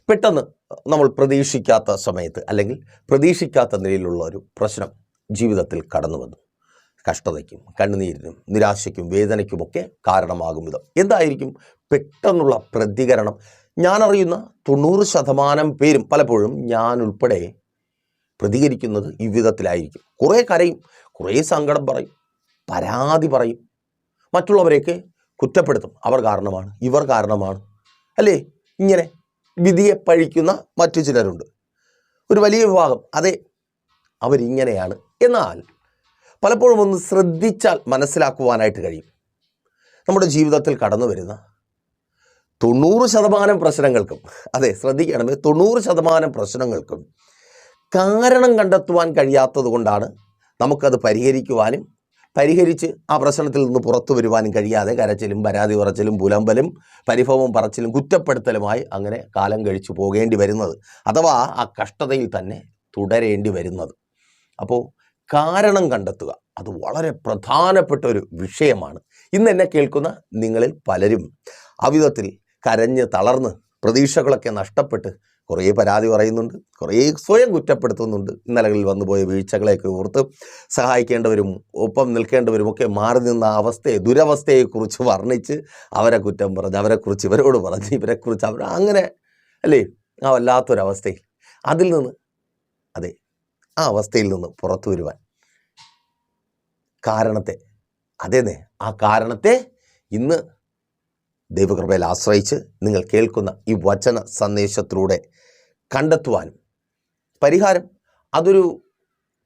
പെട്ടെന്ന് നമ്മൾ പ്രതീക്ഷിക്കാത്ത സമയത്ത് അല്ലെങ്കിൽ പ്രതീക്ഷിക്കാത്ത നിലയിലുള്ള ഒരു പ്രശ്നം ജീവിതത്തിൽ കടന്നു വന്നു. കഷ്ടതയ്ക്കും കണ്ണുനീരിനും നിരാശയ്ക്കും വേദനയ്ക്കുമൊക്കെ കാരണമാകും വിധം എന്തായിരിക്കും പെട്ടെന്നുള്ള പ്രതികരണം? ഞാനറിയുന്ന 90% പേരും, പലപ്പോഴും ഞാൻ ഉൾപ്പെടെ, പ്രതികരിക്കുന്നത് ഈ വിധത്തിലായിരിക്കും. കുറേ കരയും, കുറേ സങ്കടം പറയും, പരാതി പറയും, മറ്റുള്ളവരെയൊക്കെ കുറ്റപ്പെടുത്തും. അവർ കാരണമാണ്, ഇവർ കാരണമാണ്, അല്ലേ? ഇങ്ങനെ വിധിയെ പഴിക്കുന്ന മറ്റു ചിലരുണ്ട്. ഒരു വലിയ വിഭാഗം, അതെ, അവരിങ്ങനെയാണ്. എന്നാൽ പലപ്പോഴും ഒന്ന് ശ്രദ്ധിച്ചാൽ മനസ്സിലാക്കുവാനായിട്ട് കഴിയും. നമ്മുടെ ജീവിതത്തിൽ കടന്നു വരുന്ന 90% പ്രശ്നങ്ങൾക്കും, അതെ ശ്രദ്ധിക്കണമേ, 90% പ്രശ്നങ്ങൾക്കും കാരണം കണ്ടെത്തുവാൻ കഴിയാത്തത് കൊണ്ടാണ് നമുക്കത് പരിഹരിച്ച് ആ പ്രശ്നത്തിൽ നിന്ന് പുറത്തു വരുവാനും കഴിയാതെ കരച്ചിലും പരാതി പറച്ചിലും പുലമ്പലും പരിഭവം പറച്ചിലും കുറ്റപ്പെടുത്തലുമായി അങ്ങനെ കാലം കഴിച്ചു പോകേണ്ടി വരുന്നത്, അഥവാ ആ കഷ്ടതയിൽ തന്നെ തുടരേണ്ടി വരുന്നത്. അപ്പോൾ കാരണം കണ്ടെത്തുക, അത് വളരെ പ്രധാനപ്പെട്ട ഒരു വിഷയമാണ്. ഇന്ന് എന്നെ കേൾക്കുന്ന നിങ്ങളിൽ പലരും അവിധത്തിൽ കരഞ്ഞ് തളർന്ന് പ്രതീക്ഷകളൊക്കെ നഷ്ടപ്പെട്ട് കുറേ പരാതി പറയുന്നുണ്ട്, കുറേ സ്വയം കുറ്റപ്പെടുത്തുന്നുണ്ട്. ഇന്നലകളിൽ വന്നുപോയ വീഴ്ചകളെയൊക്കെ ഓർത്ത് സഹായിക്കേണ്ടവരും ഒപ്പം നിൽക്കേണ്ടവരും ഒക്കെ മാറി നിന്ന അവസ്ഥയെ, ദുരവസ്ഥയെക്കുറിച്ച് വർണ്ണിച്ച് അവരെ കുറ്റം പറഞ്ഞ്, അവരെക്കുറിച്ച് ഇവരോട് പറഞ്ഞ്, ഇവരെക്കുറിച്ച് അവർ, അങ്ങനെ അല്ലേ, ആ വല്ലാത്തൊരവസ്ഥയിൽ അതിൽ നിന്ന്, അതെ, ആ അവസ്ഥയിൽ നിന്ന് പുറത്തു വരുവാൻ ആ കാരണത്തെ ഇന്ന് ദൈവകൃപയിൽ ആശ്രയിച്ച് നിങ്ങൾ കേൾക്കുന്ന ഈ വചന സന്ദേശത്തിലൂടെ കണ്ടെത്തുവാനും പരിഹാരം അതൊരു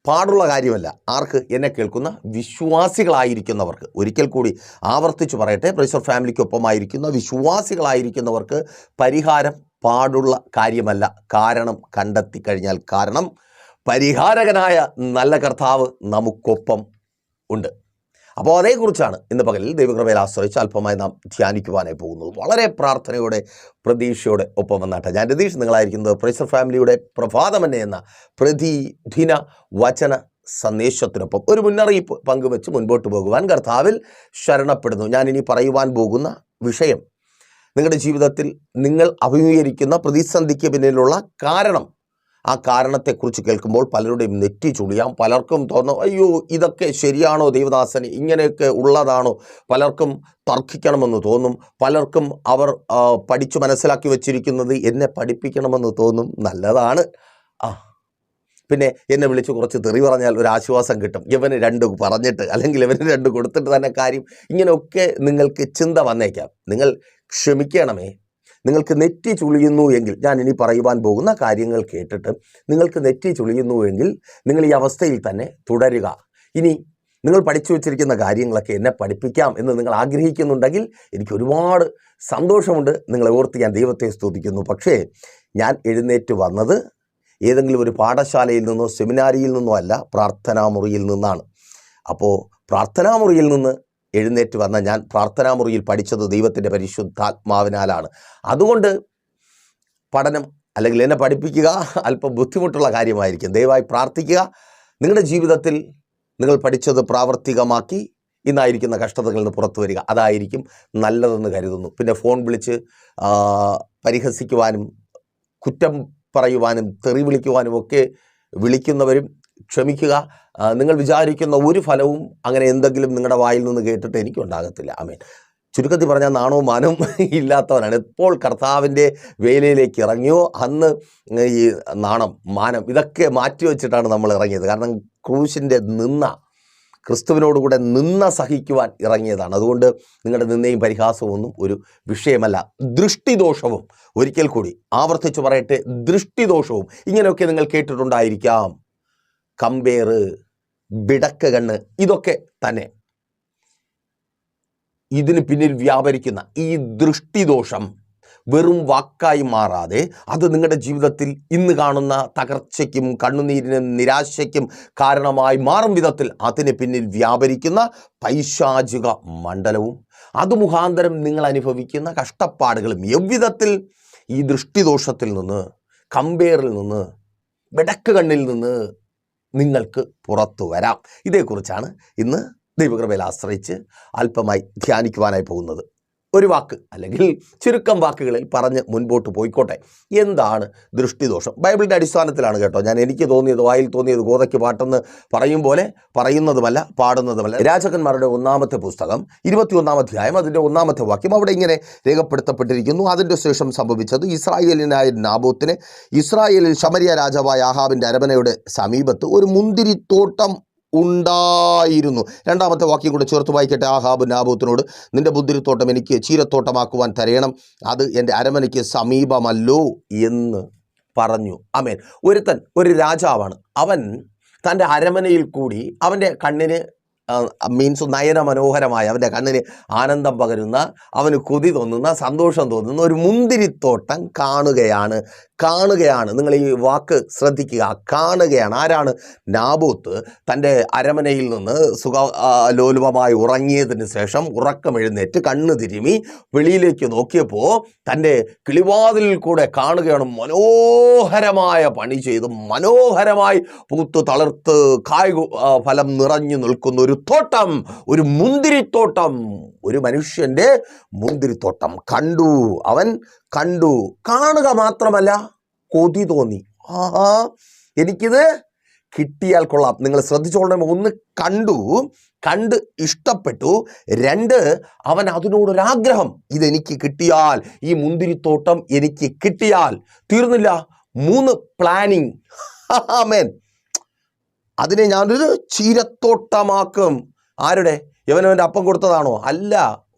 പാടുള്ള കാര്യമല്ല. ആർക്ക്? എന്നെ കേൾക്കുന്ന വിശ്വാസികളായിരിക്കുന്നവർക്ക്. ഒരിക്കൽ കൂടി ആവർത്തിച്ച് പറയട്ടെ, പ്രൈസർ ഫാമിലിക്കൊപ്പമായിരിക്കുന്ന വിശ്വാസികളായിരിക്കുന്നവർക്ക് പരിഹാരം പാടുള്ള കാര്യമല്ല. കാരണം കണ്ടെത്തി കഴിഞ്ഞാൽ, കാരണം പരിഹാരകനായ നല്ല കർത്താവ് നമുക്കൊപ്പം ഉണ്ട്. അപ്പോൾ അതേക്കുറിച്ചാണ് ഇന്ന് പകലിൽ ദൈവകൃപയിൽ ആശ്രയിച്ച് അല്പമായി നാം ധ്യാനിക്കുവാനായി പോകുന്നത്. വളരെ പ്രാർത്ഥനയോടെ പ്രതീക്ഷയോടെ ഒപ്പം വന്നാട്ടെ. ഞാൻ രതീഷ്, നിങ്ങളായിരിക്കുന്നത് പ്രൈസർ ഫാമിലിയുടെ പ്രഭാതമന്നെ എന്ന പ്രതിദിന വചന സന്ദേശത്തിനൊപ്പം ഒരു മുന്നറിയിപ്പ് പങ്കുവെച്ച് മുൻപോട്ട് പോകുവാൻ കർത്താവിൽ ശരണപ്പെടുന്നു. ഞാനിനി പറയുവാൻ പോകുന്ന വിഷയം നിങ്ങളുടെ ജീവിതത്തിൽ നിങ്ങൾ അഭിമുഖീകരിക്കുന്ന പ്രതിസന്ധിക്ക് പിന്നിലുള്ള കാരണം. ആ കാരണത്തെക്കുറിച്ച് കേൾക്കുമ്പോൾ പലരുടെയും നെറ്റി ചുളിയാം. പലർക്കും തോന്നും, അയ്യോ ഇതൊക്കെ ശരിയാണോ ദൈവദാസന്, ഇങ്ങനെയൊക്കെ ഉള്ളതാണോ? പലർക്കും തർക്കിക്കണമെന്ന് തോന്നും. പലർക്കും അവർ പഠിച്ചു മനസ്സിലാക്കി വച്ചിരിക്കുന്നത് എന്നെ പഠിപ്പിക്കണമെന്ന് തോന്നും. നല്ലതാണ്. പിന്നെ എന്നെ വിളിച്ച് കുറച്ച് തെറി പറഞ്ഞാൽ ഒരു ആശ്വാസം കിട്ടും. ഇവന് 2 പറഞ്ഞിട്ട്, അല്ലെങ്കിൽ ഇവന് 2 കൊടുത്തിട്ട് തന്നെ കാര്യം. ഇങ്ങനെയൊക്കെ നിങ്ങൾക്ക് ചിന്ത വന്നേക്കാം. നിങ്ങൾ ക്ഷമിക്കണമേ. നിങ്ങൾക്ക് നെറ്റി ചുളിയുന്നു എങ്കിൽ, ഞാൻ ഇനി പറയുവാൻ പോകുന്ന കാര്യങ്ങൾ കേട്ടിട്ട് നിങ്ങൾക്ക് നെറ്റി ചുളിയുന്നു എങ്കിൽ നിങ്ങൾ ഈ അവസ്ഥയിൽ തന്നെ തുടരുക. ഇനി നിങ്ങൾ പഠിച്ചു വച്ചിരിക്കുന്ന കാര്യങ്ങളൊക്കെ എന്നെ പഠിപ്പിക്കാം എന്ന് നിങ്ങൾ ആഗ്രഹിക്കുന്നുണ്ടെങ്കിൽ എനിക്ക് ഒരുപാട് സന്തോഷമുണ്ട്. നിങ്ങളെ ഓർത്ത് ഞാൻ ദൈവത്തെ സ്തുതിക്കുന്നു. പക്ഷേ ഞാൻ എഴുന്നേറ്റ് വന്നത് ഏതെങ്കിലും ഒരു പാഠശാലയിൽ നിന്നോ സെമിനാരിയിൽ നിന്നോ അല്ല, പ്രാർത്ഥനാമുറിയിൽ നിന്നാണ്. അപ്പോൾ പ്രാർത്ഥനാമുറിയിൽ നിന്ന് എഴുന്നേറ്റ് വന്ന ഞാൻ പ്രാർത്ഥനാമുറിയിൽ പഠിച്ചത് ദൈവത്തിൻ്റെ പരിശുദ്ധാത്മാവിനാലാണ്. അതുകൊണ്ട് പഠനം അല്ലെങ്കിൽ എന്നെ പഠിപ്പിക്കുക അല്പം ബുദ്ധിമുട്ടുള്ള കാര്യമായിരിക്കും. ദയവായി പ്രാർത്ഥിക്കുക. നിങ്ങളുടെ ജീവിതത്തിൽ നിങ്ങൾ പഠിച്ചത് പ്രാവർത്തികമാക്കി ഇന്നായിരിക്കുന്ന കഷ്ടതകളിൽ നിന്ന് പുറത്തു വരിക. അതായിരിക്കും നല്ലതെന്ന് കരുതുന്നു. പിന്നെ ഫോൺ വിളിച്ച് പരിഹസിക്കുവാനും കുറ്റം പറയുവാനും തെറി വിളിക്കുവാനും ഒക്കെ വിളിക്കുന്നവരും ക്ഷമിക്കുക. നിങ്ങൾ വിചാരിക്കുന്ന ഒരു ഫലവും അങ്ങനെ എന്തെങ്കിലും നിങ്ങളുടെ വായിൽ നിന്ന് കേട്ടിട്ട് എനിക്കുണ്ടാകത്തില്ല. ആമേൻ. ചുരുക്കത്തിൽ പറഞ്ഞാൽ നാണവും മാനവും ഇല്ലാത്തവനാണ്. എപ്പോൾ കർത്താവിൻ്റെ വേലയിലേക്ക് ഇറങ്ങിയോ അന്ന് ഈ നാണം, മാനം ഇതൊക്കെ മാറ്റിവെച്ചിട്ടാണ് നമ്മൾ ഇറങ്ങിയത്. കാരണം ക്രൂശിൻ്റെ ക്രിസ്തുവിനോടുകൂടെ നിന്ന സഹിക്കുവാൻ ഇറങ്ങിയതാണ്. അതുകൊണ്ട് നിങ്ങളുടെ നിന്നയും പരിഹാസവും ഒന്നും ഒരു വിഷയമല്ല. ദൃഷ്ടിദോഷവും, ഒരിക്കൽ കൂടി ആവർത്തിച്ച് പറയട്ടെ, ദൃഷ്ടിദോഷവും ഇങ്ങനെയൊക്കെ നിങ്ങൾ കേട്ടിട്ടുണ്ടായിരിക്കാം. കമ്പേർ, ബിടക്ക് കണ്ണ്, ഇതൊക്കെ തന്നെ ഇതിന് പിന്നിൽ വ്യാപരിക്കുന്ന ഈ ദൃഷ്ടിദോഷം വെറും വാക്കായി മാറാതെ അത് നിങ്ങളുടെ ജീവിതത്തിൽ ഇന്ന് കാണുന്ന തകർച്ചയ്ക്കും കണ്ണുനീരിനും നിരാശയ്ക്കും കാരണമായി മാറും വിധത്തിൽ അതിന് പിന്നിൽ വ്യാപരിക്കുന്ന പൈശാചിക മണ്ഡലവും അത് മുഖാന്തരം നിങ്ങൾ അനുഭവിക്കുന്ന കഷ്ടപ്പാടുകളും എவ்விധത്തിൽ ഈ ദൃഷ്ടിദോഷത്തിൽ നിന്ന്, കമ്പേറിൽ നിന്ന്, ബിടക്ക് കണ്ണിൽ നിന്ന് നിങ്ങൾക്ക് പുറത്തു വരാം. ഇതേക്കുറിച്ചാണ് ഇന്ന് ദൈവകൃപയിൽ ആശ്രയിച്ച് അല്പമായി ധ്യാനിക്കുവാനായി പോകുന്നത്. ഒരു വാക്ക് അല്ലെങ്കിൽ ചുരുക്കം വാക്കുകളിൽ പറഞ്ഞ് മുൻപോട്ട് പോയിക്കോട്ടെ. എന്താണ് ദൃഷ്ടിദോഷം? ബൈബിളിൻ്റെ അടിസ്ഥാനത്തിലാണ് കേട്ടോ. എനിക്ക് തോന്നിയത്, വായിൽ തോന്നിയത് ഗോതയ്ക്ക് പാട്ടെന്ന് പറയും പോലെ പറയുന്നതുമല്ല, പാടുന്നതുമല്ല. രാജാക്കന്മാരുടെ 1-ാമത്തെ പുസ്തകം 21-ാം അധ്യായം അതിൻ്റെ 1-ാമത്തെ വാക്യം അവിടെ ഇങ്ങനെ രേഖപ്പെടുത്തപ്പെട്ടിരിക്കുന്നു. അതിൻ്റെ ശേഷം സംഭവിച്ചത്, ഇസ്രായേലിനായ നാബോത്തിന് ഇസ്രായേലിൽ ശമരിയ രാജാവായ ആഹാബിൻ്റെ അരമനയുടെ സമീപത്ത് ഒരു മുന്തിരിത്തോട്ടം ഉണ്ടായിരുന്നു. 2-ാമത്തെ വാക്യം കൂടെ ചേർത്ത് വായിക്കട്ടെ. ആഹാബ് നാബോത്തിനോട്, നിന്റെ മുന്തിരിത്തോട്ടം എനിക്ക് ചീരത്തോട്ടമാക്കുവാൻ തരയണം, അത് എൻ്റെ അരമനയ്ക്ക് സമീപമല്ലോ എന്ന് പറഞ്ഞു. ആമേൻ. ഒരു രാജാവാണ്. അവൻ തൻ്റെ അരമനയിൽ കൂടി അവൻ്റെ കണ്ണിന് മീൻസ് നയന മനോഹരമായ, അവൻ്റെ കണ്ണിന് ആനന്ദം പകരുന്ന, അവന് കൊതി തോന്നുന്ന, സന്തോഷം തോന്നുന്ന ഒരു മുന്തിരിത്തോട്ടം കാണുകയാണ്. നിങ്ങൾ ഈ വാക്ക് ശ്രദ്ധിക്കുക, കാണുകയാണ്. ആരാണ്? നാബോത്ത് തൻ്റെ അരമനയിൽ നിന്ന് ലോലുപമായി ഉറങ്ങിയതിന് ശേഷം ഉറക്കമെഴുന്നേറ്റ് കണ്ണ് തിരുമി വെളിയിലേക്ക് നോക്കിയപ്പോൾ തൻ്റെ കിളിവാതിലിൽ കൂടെ കാണുകയാണ്, മനോഹരമായ പണി ചെയ്ത് മനോഹരമായി പൂത്ത് തളിർത്ത് കായ് ഫലം നിറഞ്ഞു നിൽക്കുന്ന ഒരു തോട്ടം, ഒരു മുന്തിരിത്തോട്ടം, ഒരു മനുഷ്യൻ്റെ മുന്തിരിത്തോട്ടം കണ്ടു. അവൻ കണ്ടു. കാണുക മാത്രമല്ല, കൊതി തോന്നി. എനിക്കിത് കിട്ടിയാൽ കൊള്ളാം. നിങ്ങൾ ശ്രദ്ധിച്ചോളണം. 1, കണ്ട് ഇഷ്ടപ്പെട്ടു. 2, അവൻ അതിനോടൊരാഗ്രഹം, ഇതെനിക്ക് കിട്ടിയാൽ, ഈ മുന്തിരിത്തോട്ടം എനിക്ക് കിട്ടിയാൽ. തീർന്നില്ല. 3, പ്ലാനിങ്. ആമേൻ. അതിനെ ഞാനൊരു ചീരത്തോട്ടമാക്കും. ആരുടെ? യവനവൻ്റെ അപ്പം കൊടുത്തതാണോ? അല്ല,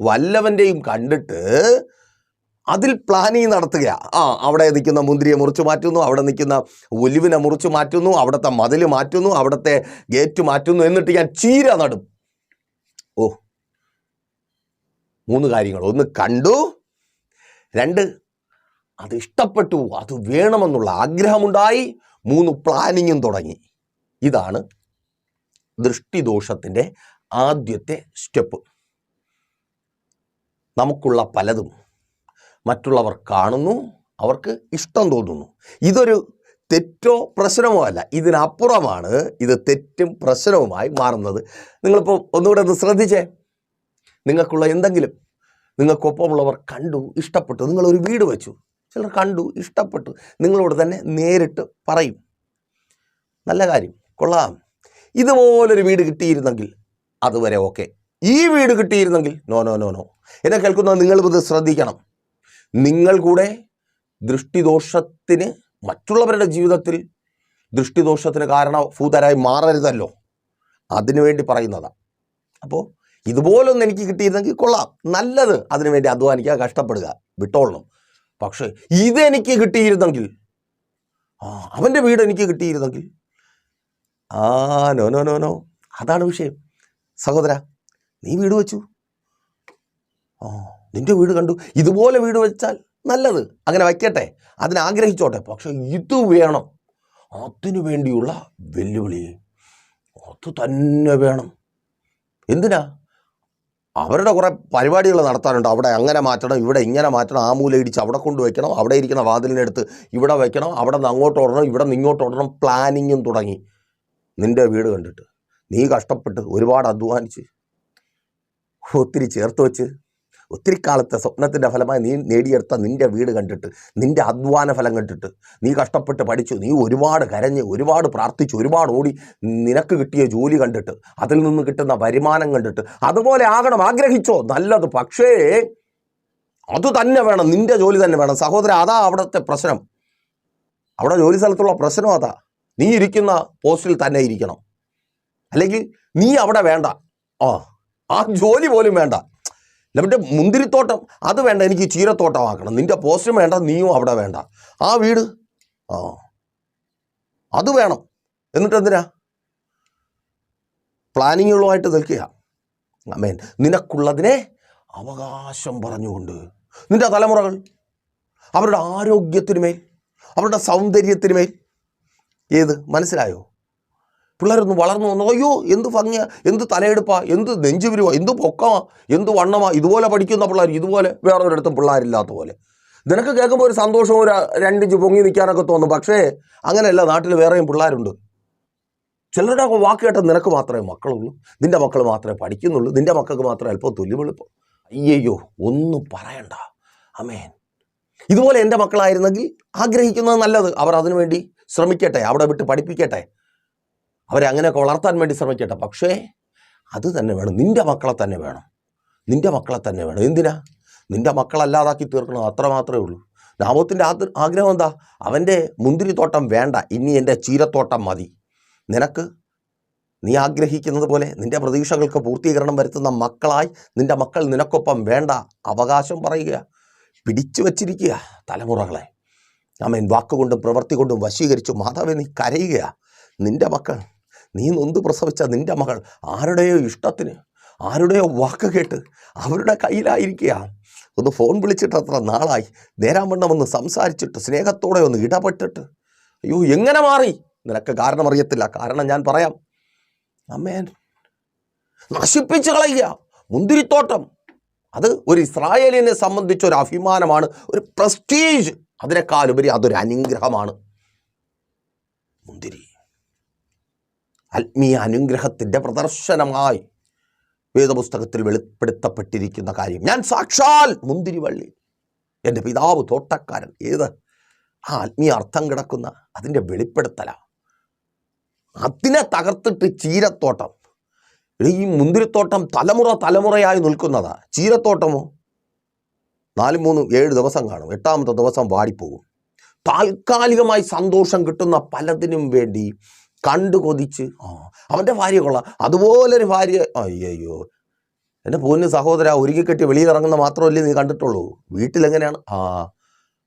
വല്ലവൻ്റെയും കണ്ടിട്ട് അതിൽ പ്ലാനിങ് നടത്തുക. അവിടെ നിൽക്കുന്ന മുന്തിരിയെ മുറിച്ച് മാറ്റുന്നു, അവിടെ നിൽക്കുന്ന ഒലിവിനെ മുറിച്ച് മാറ്റുന്നു, അവിടുത്തെ മതിൽ മാറ്റുന്നു, അവിടുത്തെ ഗേറ്റ് മാറ്റുന്നു, എന്നിട്ട് ഞാൻ ചീര നടും. 3 കാര്യങ്ങൾ. 1, കണ്ടു. 2, അത് ഇഷ്ടപ്പെട്ടു, അത് വേണമെന്നുള്ള ആഗ്രഹമുണ്ടായി. 3, പ്ലാനിങ്ങും തുടങ്ങി. ഇതാണ് ദൃഷ്ടിദോഷത്തിൻ്റെ ആദ്യത്തെ സ്റ്റെപ്പ്. നമുക്കുള്ള പലതും മറ്റുള്ളവർ കാണുന്നു, അവർക്ക് ഇഷ്ടം തോന്നുന്നു. ഇതൊരു തെറ്റോ പ്രശ്നമോ അല്ല, ഇതിനപ്പുറമാണ് ഇത് തെറ്റും പ്രശ്നവുമായി മാറുന്നത്. നിങ്ങളിപ്പോൾ ഒന്നുകൂടെ ഒന്ന് ശ്രദ്ധിച്ചേ. നിങ്ങൾക്കുള്ള എന്തെങ്കിലും നിങ്ങൾക്കൊപ്പമുള്ളവർ കണ്ടു, ഇഷ്ടപ്പെട്ടു. നിങ്ങളൊരു വീട് വെച്ചു, ചിലർ കണ്ടു, ഇഷ്ടപ്പെട്ടു, നിങ്ങളോട് തന്നെ നേരിട്ട് പറയും, നല്ല കാര്യം, കൊള്ളാം, ഇതുപോലൊരു വീട് കിട്ടിയിരുന്നെങ്കിൽ അതുവരെ ഓക്കെ, ഈ വീട് കിട്ടിയിരുന്നെങ്കിൽ നോ നോ നോ നോ. എന്നെ കേൾക്കുന്ന നിങ്ങളിത് ശ്രദ്ധിക്കണം. നിങ്ങൾ കൂടെ ദൃഷ്ടിദോഷത്തിന്, മറ്റുള്ളവരുടെ ജീവിതത്തിൽ ദൃഷ്ടിദോഷത്തിന് കാരണഭൂതരായി മാറരുതല്ലോ, അതിനുവേണ്ടി പറയുന്നതാണ്. അപ്പോൾ ഇതുപോലൊന്നും എനിക്ക് കിട്ടിയിരുന്നെങ്കിൽ കൊള്ളാം, നല്ലത്, അതിനുവേണ്ടി അധ്വാനിക്കുക, കഷ്ടപ്പെടുക, വിട്ടോളണം. പക്ഷേ ഇതെനിക്ക് കിട്ടിയിരുന്നെങ്കിൽ, അവൻ്റെ വീട് എനിക്ക് കിട്ടിയിരുന്നെങ്കിൽ, നോ നോ നോ നോ. അതാണ് വിഷയം. സഹോദര, നീ വീട് വെച്ചു, നിൻ്റെ വീട് കണ്ടു, ഇതുപോലെ വീട് വെച്ചാൽ നല്ലത്, അങ്ങനെ വയ്ക്കട്ടെ, അതിനാഗ്രഹിച്ചോട്ടെ. പക്ഷെ ഇത് വേണം, അതിനു വേണ്ടിയുള്ള വെല്ലുവിളി അത് തന്നെ വേണം. എന്തിനാ? അവരുടെ കുറേ പരിപാടികൾ നടത്താനുണ്ട്. അവിടെ അങ്ങനെ മാറ്റണം, ഇവിടെ ഇങ്ങനെ മാറ്റണം, ആ മൂല ഇടിച്ച് അവിടെ കൊണ്ടുവയ്ക്കണം, അവിടെ ഇരിക്കുന്ന വാതിലിനെടുത്ത് ഇവിടെ വയ്ക്കണം, അവിടെ നിന്ന് അങ്ങോട്ട് ഓടണം, ഇവിടെ നിന്ന് ഇങ്ങോട്ട് ഓടണം. പ്ലാനിങ്ങും തുടങ്ങി. നിൻ്റെ വീട് കണ്ടിട്ട് നീ കഷ്ടപ്പെട്ട് ഒരുപാട് അധ്വാനിച്ച് ഒത്തിരി ചേർത്ത് വെച്ച് ഒത്തിരി കാലത്തെ സ്വപ്നത്തിൻ്റെ ഫലമായി നീ നേടിയെടുത്ത നിൻ്റെ വീട് കണ്ടിട്ട്, നിൻ്റെ അധ്വാന ഫലം കണ്ടിട്ട്, നീ കഷ്ടപ്പെട്ട് പഠിച്ചു, നീ ഒരുപാട് കരഞ്ഞ്, ഒരുപാട് പ്രാർത്ഥിച്ചു, ഒരുപാട് ഓടി, നിനക്ക് കിട്ടിയ ജോലി കണ്ടിട്ട്, അതിൽ നിന്ന് കിട്ടുന്ന വരുമാനം കണ്ടിട്ട് അതുപോലെ ആകണം ആഗ്രഹിച്ചോ, നല്ലത്. പക്ഷേ അത് തന്നെ വേണം, നിൻ്റെ ജോലി തന്നെ വേണം. സഹോദര, അതാ അവിടുത്തെ പ്രശ്നം. അവിടെ ജോലി സ്ഥലത്തുള്ള പ്രശ്നം അതാ. നീ ഇരിക്കുന്ന പോസ്റ്റിൽ തന്നെ ഇരിക്കണം, അല്ലെങ്കിൽ നീ അവിടെ വേണ്ട, ആ ജോലി പോലും വേണ്ട. നമ്മുടെ മുന്തിരിത്തോട്ടം അത് വേണ്ട, എനിക്ക് ചീരത്തോട്ടമാക്കണം. നിൻ്റെ പോസ്റ്റും വേണ്ട, നീയും അവിടെ വേണ്ട. ആ വീട് അത് വേണം. എന്നിട്ട് എന്തിനാ പ്ലാനിങ്ങുകളുമായിട്ട് നിൽക്കുക? ആമേൻ. നിനക്കുള്ളതിനെ അവകാശം പറഞ്ഞുകൊണ്ട് നിൻ്റെ തലമുറകൾ അവരുടെ ആരോഗ്യത്തിനുമേൽ, അവരുടെ സൗന്ദര്യത്തിനുമേൽ, മനസ്സിലായോ? പിള്ളേരൊന്ന് വളർന്നു വന്നു, അയ്യോ എന്ത് ഭംഗിയാ, എന്ത് തലയെടുപ്പാ, എന്ത് നെഞ്ചുവിരുവാ, എന്ത് പൊക്കമാ, എന്ത് വണ്ണമാ, ഇതുപോലെ പഠിക്കുന്ന പിള്ളേർ, ഇതുപോലെ വേറൊരിടത്തും പിള്ളേരില്ലാത്ത പോലെ. നിനക്ക് കേൾക്കുമ്പോൾ ഒരു സന്തോഷം, ഒരു 2 ഇഞ്ച് പൊങ്ങി നിൽക്കാനൊക്കെ തോന്നും. പക്ഷേ അങ്ങനെയല്ല, നാട്ടിൽ വേറെയും പിള്ളേരുണ്ട്. ചിലരുടെ വാക്ക് കേട്ടാൽ നിനക്ക് മാത്രമേ മക്കളുള്ളൂ, നിൻ്റെ മക്കൾ മാത്രമേ പഠിക്കുന്നുള്ളൂ, നിൻ്റെ മക്കൾക്ക് മാത്രമേ അല്പം തുല്യമെളുപ്പം. അയ്യയ്യോ, ഒന്നും പറയണ്ട. ആമേൻ. ഇതുപോലെ എൻ്റെ മക്കളായിരുന്നെങ്കിൽ ആഗ്രഹിക്കുന്നത് നല്ലത്. അവർ അതിനുവേണ്ടി ശ്രമിക്കട്ടെ, അവിടെ വിട്ട് പഠിപ്പിക്കട്ടെ, അവരെ അങ്ങനെയൊക്കെ വളർത്താൻ വേണ്ടി ശ്രമിക്കട്ടെ. പക്ഷേ അത് തന്നെ വേണം, നിൻ്റെ മക്കളെ തന്നെ വേണം, നിൻ്റെ മക്കളെ തന്നെ വേണം. എന്തിനാ? നിൻ്റെ മക്കളല്ലാതാക്കി തീർക്കണം, അത്ര മാത്രമേ ഉള്ളൂ. നാബോത്തിൻ്റെ ആഗ്രഹം എന്താ? അവൻ്റെ മുന്തിരിത്തോട്ടം വേണ്ട, ഇനി എൻ്റെ ചീരത്തോട്ടം മതി. നിനക്ക് നീ ആഗ്രഹിക്കുന്നത് പോലെ നിൻ്റെ പ്രതീക്ഷകൾക്ക് പൂർത്തീകരണം വരുത്തുന്ന മക്കളായി നിൻ്റെ മക്കൾ നിനക്കൊപ്പം വേണ്ട. അവകാശം പറയുക, പിടിച്ചു വച്ചിരിക്കുക തലമുറകളെ. ആമേൻ. വാക്കുകൊണ്ടും പ്രവൃത്തി കൊണ്ടും വശീകരിച്ചു. മാതാവേ, നീ കരയുക. നിൻ്റെ മക്കൾ, നീ നൊന്ത് പ്രസവിച്ച നിൻ്റെ മകൾ ആരുടെയോ ഇഷ്ടത്തിന്, ആരുടെയോ വാക്ക് കേട്ട് അവരുടെ കയ്യിലായിരിക്കുക. ഒന്ന് ഫോൺ വിളിച്ചിട്ട് അത്ര നാളായി, നേരാവണ്ണം ഒന്ന് സംസാരിച്ചിട്ട് സ്നേഹത്തോടെ ഒന്ന് ഇടപെട്ടിട്ട്, അയ്യോ എങ്ങനെ മാറി? നിനക്ക് കാരണം അറിയത്തില്ല. കാരണം ഞാൻ പറയാം. ആമേൻ. നശിപ്പിച്ച് കളയുക മുന്തിരിത്തോട്ടം. അത് ഒരു ഇസ്രായേലിനെ സംബന്ധിച്ച് ഒരു അഭിമാനമാണ്, ഒരു പ്രസ്റ്റീജ്. അതിനേക്കാളുപരി അതൊരു അനുഗ്രഹമാണ്. മുന്തിരി ആത്മീയ അനുഗ്രഹത്തിൻ്റെ പ്രദർശനമായി വേദപുസ്തകത്തിൽ വെളിപ്പെടുത്തപ്പെട്ടിരിക്കുന്ന കാര്യം. ഞാൻ സാക്ഷാൽ മുന്തിരിവള്ളി, എൻ്റെ പിതാവ് തോട്ടക്കാരൻ. ഏത്? ആ ആത്മീയ അർത്ഥം കിടക്കുന്ന അതിൻ്റെ വെളിപ്പെടുത്തലാണ്. അതിനെ തകർത്തിട്ട് ചീരത്തോട്ടം. ഈ മുന്തിരിത്തോട്ടം തലമുറയായി നിൽക്കുന്നതാ. ചീരത്തോട്ടമോ 4, 3, 7 ദിവസം കാണും, 8ാമത്തെ ദിവസം വാടിപ്പോകും. താൽക്കാലികമായി സന്തോഷം കിട്ടുന്ന പലതിനും വേണ്ടി കണ്ടു കൊതിച്ച് അവൻ്റെ ഭാര്യ കൊള്ളാം, അതുപോലൊരു ഭാര്യ. അയ്യോ എൻ്റെ പൊന്ന് സഹോദര, ഒരുക്കിക്കെട്ടി വെളിയിൽ ഇറങ്ങുന്ന മാത്രമല്ലേ നീ കണ്ടിട്ടുള്ളൂ. വീട്ടിലെങ്ങനെയാണ്?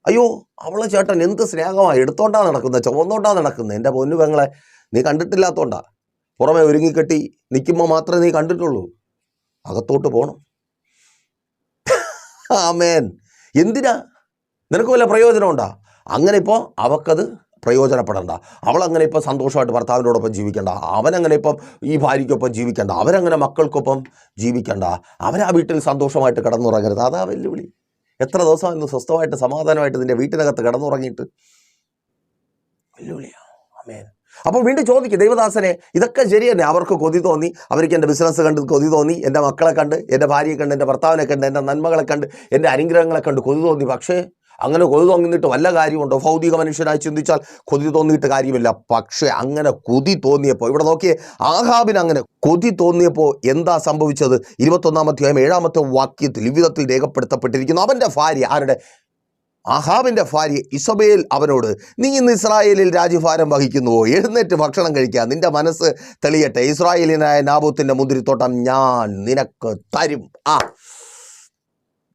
അയ്യോ അവളെ ചേട്ടൻ എന്ത് സ്നേഹമാണ്, എടുത്തോണ്ടാ നടക്കുന്നത്, ചുവന്നോണ്ടാ നടക്കുന്നത്. എൻ്റെ പൊന്നു പെങ്ങളെ, നീ കണ്ടിട്ടില്ലാത്തോണ്ടാ. പുറമെ ഒരുങ്ങിക്കെട്ടി നിൽക്കുമ്പോൾ മാത്രമേ നീ കണ്ടിട്ടുള്ളൂ. അകത്തോട്ട് പോകണം. ആമേൻ. എന്തിനാ? നിനക്ക് വല്ല പ്രയോജനമുണ്ടാ? അങ്ങനെ ഇപ്പോൾ അവക്കത് പ്രയോജനപ്പെടണ്ട. അവളങ്ങനെ ഇപ്പോൾ സന്തോഷമായിട്ട് ഭർത്താവിനോടൊപ്പം ജീവിക്കണ്ട, അവനങ്ങനെ ഇപ്പം ഈ ഭാര്യയ്ക്കൊപ്പം ജീവിക്കണ്ട, അവരങ്ങനെ മക്കൾക്കൊപ്പം ജീവിക്കണ്ട, അവരാ വീട്ടിൽ സന്തോഷമായിട്ട് കിടന്നുറങ്ങരുത്. അതാ വെല്ലുവിളി. എത്ര ദിവസം ഇന്ന് സ്വസ്ഥമായിട്ട് സമാധാനമായിട്ട് നിൻ്റെ വീട്ടിനകത്ത് കിടന്നുറങ്ങിയിട്ട് വെല്ലുവിളിയാണ്. ആമേൻ. അപ്പോൾ വീണ്ടും ചോദിക്കും ദൈവദാസനെ, ഇതൊക്കെ ശരി തന്നെ. അവർക്ക് കൊതി തോന്നി, അവർക്ക് എൻ്റെ ബിസിനസ് കണ്ട് കൊതി തോന്നി, എൻ്റെ മക്കളെ കണ്ട്, എൻ്റെ ഭാര്യയെ കണ്ട്, എൻ്റെ ഭർത്താവിനെ കണ്ട്, എൻ്റെ നന്മകളെ കണ്ട്, എൻ്റെ അനുഗ്രഹങ്ങളെ കണ്ട് കൊതി തോന്നി. പക്ഷേ അങ്ങനെ കൊതി തോന്നിയിട്ട് വല്ല കാര്യമുണ്ടോ? ഭൗതിക മനുഷ്യനായി ചിന്തിച്ചാൽ കൊതി തോന്നിയിട്ട് കാര്യമില്ല. പക്ഷേ അങ്ങനെ കൊതി തോന്നിയപ്പോൾ, ഇവിടെ നോക്കിയേ, ആഹാബിന് അങ്ങനെ കൊതി തോന്നിയപ്പോൾ എന്താ സംഭവിച്ചത്? 21-ാം അധ്യായം 7-ാമത്തെ വാക്യത്തിൽ ഇவ்விധത്തിൽ രേഖപ്പെടുത്തപ്പെട്ടിരിക്കുന്നു. അവൻ്റെ ഭാര്യ, ആരുടെ? ആഹാബിൻ്റെ ഭാര്യ ഇസബേൽ അവനോട്, നീ ഇന്ന് ഇസ്രായേലിൽ രാജ്യഭാരം വഹിക്കുന്നുവോ? എഴുന്നേറ്റ് ഭക്ഷണം കഴിക്കുക, നിന്റെ മനസ്സ് തെളിയട്ടെ. ഇസ്രായേലിനായ നാബോത്തിൻ്റെ മുന്തിരിത്തോട്ടം ഞാൻ നിനക്ക് തരും.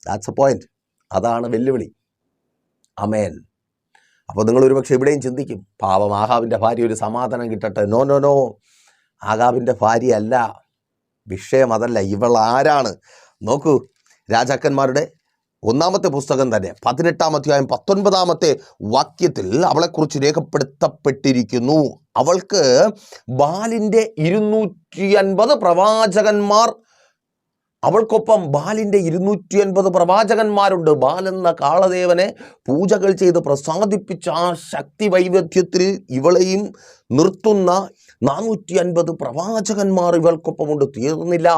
That's A point. അതാണ് വെല്ലുവിളി. ആമേൻ. അപ്പോൾ നിങ്ങൾ ഒരുപക്ഷെ ഇവിടെയും ചിന്തിക്കും, പാവം ആഹാബിൻ്റെ ഭാര്യ ഒരു സമാധാനം കിട്ടട്ടെ. നോ നോ നോ, ആഹാബിൻ്റെ ഭാര്യ അല്ല വിഷയം. അതല്ല. ഇവൾ ആരാണ്? നോക്കൂ, രാജാക്കന്മാരുടെ 1-ാമത്തെ പുസ്തകം തന്നെ 18-ാം അധ്യായം 19-ാമത്തെ വാക്യത്തിൽ അവളെക്കുറിച്ച് രേഖപ്പെടുത്തപ്പെട്ടിരിക്കുന്നു. അവൾക്ക് ബാലിൻ്റെ 250 പ്രവാചകന്മാർ, അവൾക്കൊപ്പം ബാലിൻ്റെ 250 പ്രവാചകന്മാരുണ്ട്. ബാലെന്ന കാളദേവനെ പൂജകൾ ചെയ്ത് പ്രസാദിപ്പിച്ച ആ ശക്തി വൈവിധ്യത്തിൽ ഇവളെയും നിർത്തുന്ന 450 പ്രവാചകന്മാർ ഇവൾക്കൊപ്പമുണ്ട്. തീർന്നില്ല.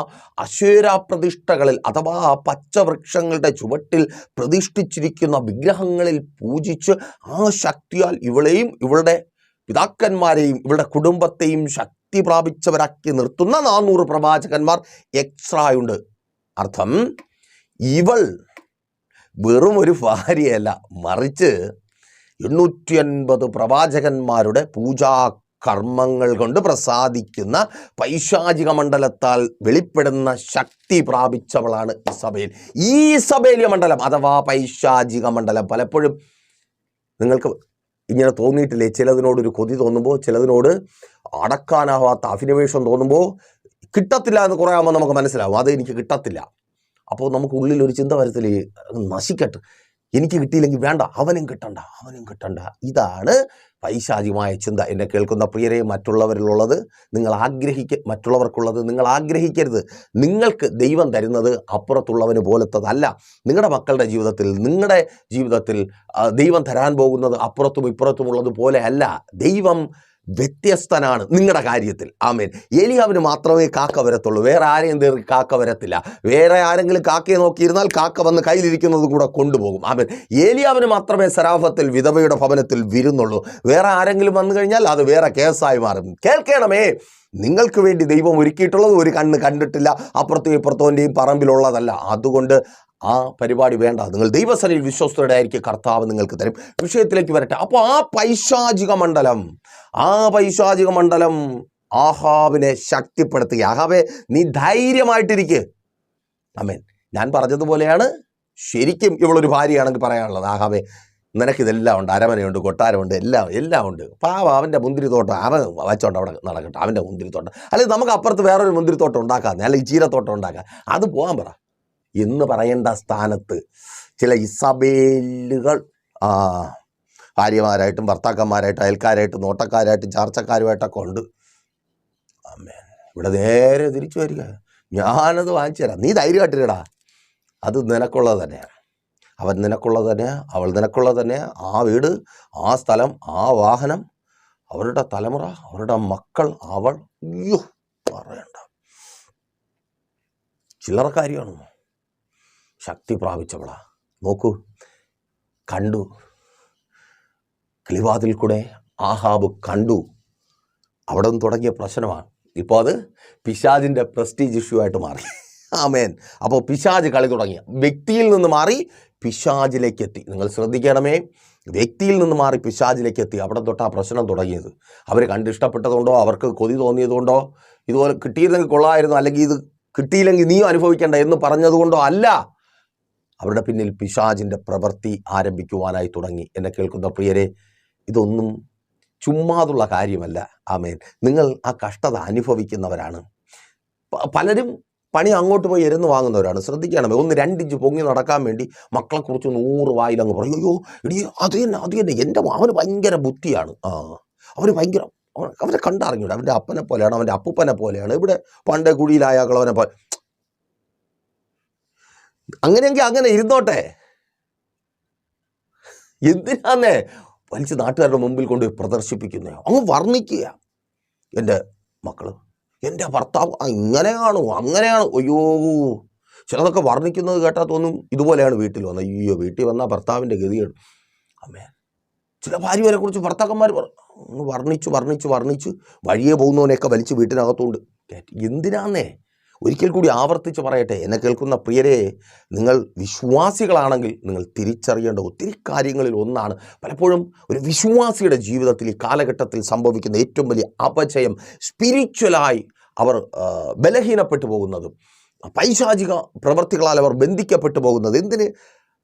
അശേരാ പ്രതിഷ്ഠകളിൽ അഥവാ പച്ചവൃക്ഷങ്ങളുടെ ചുവട്ടിൽ പ്രതിഷ്ഠിച്ചിരിക്കുന്ന വിഗ്രഹങ്ങളിൽ പൂജിച്ച് ആ ശക്തിയാൽ ഇവളെയും ഇവളുടെ പിതാക്കന്മാരെയും ഇവളുടെ കുടുംബത്തെയും ശക്തി പ്രാപിച്ചവരാക്കി നിർത്തുന്ന 400 പ്രവാചകന്മാർ എക്സ്ട്രായുണ്ട്. അർത്ഥം, ഇവൾ വെറും ഒരു ഭാര്യയല്ല, മറിച്ച് 850 പ്രവാചകന്മാരുടെ പൂജാ കർമ്മങ്ങൾ കൊണ്ട് പ്രസാദിക്കുന്ന പൈശാചിക മണ്ഡലത്താൽ വെളിപ്പെടുന്ന ശക്തി പ്രാപിച്ചവളാണ് ഇസബേൽ. ഈ ഇസബേലിയ മണ്ഡലം അഥവാ പൈശാചിക മണ്ഡലം, പലപ്പോഴും നിങ്ങൾക്ക് ഇങ്ങനെ തോന്നിയിട്ടില്ലേ? ചിലതിനോടൊരു കൊതി തോന്നുമ്പോൾ, ചിലതിനോട് അടക്കാനാവാത്ത അഭിനിവേശം തോന്നുമ്പോൾ, കിട്ടത്തില്ല എന്ന് കുറേ ആകുമ്പോൾ നമുക്ക് മനസ്സിലാവും, അത് എനിക്ക് കിട്ടത്തില്ല. അപ്പോൾ നമുക്ക് ഉള്ളിൽ ഒരു ചിന്ത വരത്തില്ലേ, നശിക്കട്ടെ, എനിക്ക് കിട്ടിയില്ലെങ്കിൽ വേണ്ട, അവനും കിട്ടണ്ട. ഇതാണ് പൈശാചികമായ ചിന്ത. എന്നെ കേൾക്കുന്ന പ്രിയരെ, മറ്റുള്ളവരിലുള്ളത് മറ്റുള്ളവർക്കുള്ളത് നിങ്ങൾ ആഗ്രഹിക്കരുത്. നിങ്ങൾക്ക് ദൈവം തരുന്നത് അപ്പുറത്തുള്ളവന് പോലത്തതല്ല. നിങ്ങളുടെ മക്കളുടെ ജീവിതത്തിൽ ദൈവം തരാൻ പോകുന്നത് അപ്പുറത്തും ഇപ്പുറത്തുമുള്ളത് പോലെ അല്ല. ദൈവം വ്യത്യസ്തനാണ് നിങ്ങളുടെ കാര്യത്തിൽ. ആമേൻ. ഏലിയാവിന് മാത്രമേ കാക്ക വരത്തുള്ളൂ, വേറെ ആരെയും തേറി കാക്ക വരത്തില്ല. വേറെ ആരെങ്കിലും കാക്കയെ നോക്കിയിരുന്നാൽ കാക്ക വന്ന് കയ്യിലിരിക്കുന്നത് കൂടെ കൊണ്ടുപോകും. ആമേൻ. ഏലിയാവിന് മാത്രമേ സരാഫത്തിൽ വിധവയുടെ ഭവനത്തിൽ വിരുന്നുള്ളൂ. വേറെ ആരെങ്കിലും വന്നു കഴിഞ്ഞാൽ അത് വേറെ കേസായി മാറും. കേൾക്കണമേ, നിങ്ങൾക്ക് വേണ്ടി ദൈവം ഒരുക്കിയിട്ടുള്ളത് ഒരു കണ്ണ് കണ്ടിട്ടില്ല, അപ്പുറത്തും ഇപ്പുറത്തോൻ്റെയും പറമ്പിലുള്ളതല്ല. അതുകൊണ്ട് ആ പരിപാടി വേണ്ട. നിങ്ങൾ ദൈവസന്നിധിയിൽ വിശ്വസ്തരുടെ ആയിരിക്കും, കർത്താവ് നിങ്ങൾക്ക് തരും. വിഷയത്തിലേക്ക് വരട്ടെ. അപ്പോൾ ആ പൈശാചിക മണ്ഡലം ആഹാബിനെ ശക്തിപ്പെടുത്തുക. ആഹാബെ, നീ ധൈര്യമായിട്ടിരിക്കുക. ആമേൻ. ഞാൻ പറഞ്ഞതുപോലെയാണ് ശരിക്കും ഇവളൊരു ഭാര്യയാണെങ്കിൽ പറയാനുള്ളത്. ആഹാബെ, നിനക്കിതെല്ലാം ഉണ്ട്, അരമനയുണ്ട്, കൊട്ടാരമുണ്ട്, എല്ലാം ഉണ്ട്. പാവം, അവൻ്റെ മുന്തിരിത്തോട്ടം അവൻ വച്ചോണ്ട് അവിടെ നടക്കട്ടെ, അവൻ്റെ മുന്തിരിത്തോട്ടം. അല്ലെങ്കിൽ നമുക്ക് അപ്പുറത്ത് വേറൊരു മുന്തിരിത്തോട്ടം ഉണ്ടാക്കാം, അല്ലെങ്കിൽ ചീരത്തോട്ടം ഉണ്ടാക്കാം, അത് പോകാൻ പറ എന്ന് പറയേണ്ട സ്ഥാനത്ത് ചില ഇസബേലുകൾ ഭാര്യമാരായിട്ടും ഭർത്താക്കന്മാരായിട്ടും അയൽക്കാരായിട്ടും നോട്ടക്കാരായിട്ടും ചാർച്ചക്കാരുമായിട്ടൊക്കെ ഉണ്ട്. ആമേൻ. ഇവിടെ നേരെ തിരിച്ചു വരിക, ഞാനത് വാങ്ങിച്ചു തരാം, നീ ധൈര്യമായിട്ടില്ലടാ, അത് നിനക്കുള്ളത് തന്നെയാണ്, അവൻ നിനക്കുള്ളത് തന്നെയാണ്, അവൾ നിനക്കുള്ളത് തന്നെയാണ്. ആ വീട്, ആ സ്ഥലം, ആ വാഹനം, അവരുടെ തലമുറ, അവരുടെ മക്കൾ, അവൾ, അയ്യോ പറയണ്ട, ചില്ലറക്കാരിയാണ്. ശക്തി പ്രാപിച്ചവളാ. നോക്കൂ, കണ്ടു, കിളിവാതിൽ കൂടെ ആഹാബ് കണ്ടു. അവിടെ നിന്ന് തുടങ്ങിയ പ്രശ്നമാണ് ഇപ്പോൾ അത് പിശാചിൻ്റെ പ്രസ്റ്റീജ് ഇഷ്യൂ ആയിട്ട് മാറി. ആമേൻ. അപ്പോൾ പിശാച് കളി തുടങ്ങിയ വ്യക്തിയിൽ നിന്ന് മാറി പിശാചിലേക്ക് എത്തി. നിങ്ങൾ ശ്രദ്ധിക്കണമേ, വ്യക്തിയിൽ നിന്ന് മാറി പിശാചിലേക്ക് എത്തി. അവിടെ തൊട്ട് ആ പ്രശ്നം തുടങ്ങിയത്. അവർ കണ്ടിഷ്ടപ്പെട്ടതുകൊണ്ടോ അവർക്ക് കൊതി തോന്നിയതുകൊണ്ടോ ഇതുപോലെ കിട്ടിയിരുന്നെങ്കിൽ കൊള്ളായിരുന്നു, അല്ലെങ്കിൽ ഇത് കിട്ടിയില്ലെങ്കിൽ നീയും അനുഭവിക്കേണ്ട എന്ന് പറഞ്ഞതുകൊണ്ടോ അല്ല. അവരുടെ പിന്നിൽ പിശാചിൻ്റെ പ്രവൃത്തി ആരംഭിക്കുവാനായി തുടങ്ങി. എന്നെ കേൾക്കുന്ന പ്രിയരെ, ഇതൊന്നും ചുമ്മാതുള്ള കാര്യമല്ല. ആമേൻ. നിങ്ങൾ ആ കഷ്ടത അനുഭവിക്കുന്നവരാണ്. പലരും പണി അങ്ങോട്ട് പോയി ഇരുന്ന് വാങ്ങുന്നവരാണ്. ശ്രദ്ധിക്കണം, 1-2 ഇഞ്ച് പൊങ്ങി നടക്കാൻ വേണ്ടി മക്കളെക്കുറിച്ച് 100 വായിലങ്ങ് പറയും. അയ്യോ ഇടി, അത് തന്നെ എൻ്റെ അവന് ഭയങ്കര ബുദ്ധിയാണ്, അവന് ഭയങ്കര, അവനെ കണ്ടറിഞ്ഞൂടെ, അവൻ്റെ അപ്പനെ പോലെയാണ്, അവൻ്റെ അപ്പൂപ്പനെ പോലെയാണ്, ഇവിടെ പണ്ട് കുഴിയിലായാക്കളവനെ പോലെ. അങ്ങനെയെങ്കിൽ അങ്ങനെ ഇരുന്നോട്ടെ, എന്തിനാന്നേ വലിച്ച് നാട്ടുകാരുടെ മുമ്പിൽ കൊണ്ട് പ്രദർശിപ്പിക്കുന്നേ? അങ്ങ് വർണ്ണിക്കുക, എൻ്റെ മക്കള്, എൻ്റെ ഭർത്താവ് ഇങ്ങനെയാണോ അങ്ങനെയാണോ. അയ്യോ, ചിലതൊക്കെ വർണ്ണിക്കുന്നത് കേട്ടാൽ തോന്നും ഇതുപോലെയാണ് വീട്ടിൽ വന്നത്. അയ്യോ, വീട്ടിൽ വന്നാൽ ഭർത്താവിൻ്റെ ഗതിയാണ്. അമ്മേ, ചില ഭാര്യമാരെ കുറിച്ച് ഭർത്താക്കന്മാർ വർണ്ണിച്ച് വഴിയെ പോകുന്നവനെയൊക്കെ വലിച്ച് വീട്ടിനകത്തോണ്ട് കയറ്റി. എന്തിനാന്നേ? ഒരിക്കൽ കൂടി ആവർത്തിച്ച് പറയട്ടെ, എന്നെ കേൾക്കുന്ന പ്രിയരെ, നിങ്ങൾ വിശ്വാസികളാണെങ്കിൽ നിങ്ങൾ തിരിച്ചറിയേണ്ട ഒത്തിരി കാര്യങ്ങളിൽ ഒന്നാണ് പലപ്പോഴും ഒരു വിശ്വാസിയുടെ ജീവിതത്തിൽ ഈ കാലഘട്ടത്തിൽ സംഭവിക്കുന്ന ഏറ്റവും വലിയ അപജയം. സ്പിരിച്വലായി അവർ ബലഹീനപ്പെട്ടു പോകുന്നതും പൈശാചിക പ്രവൃത്തികളാൽ അവർ ബന്ധിക്കപ്പെട്ടു പോകുന്നത്. എന്തിന്?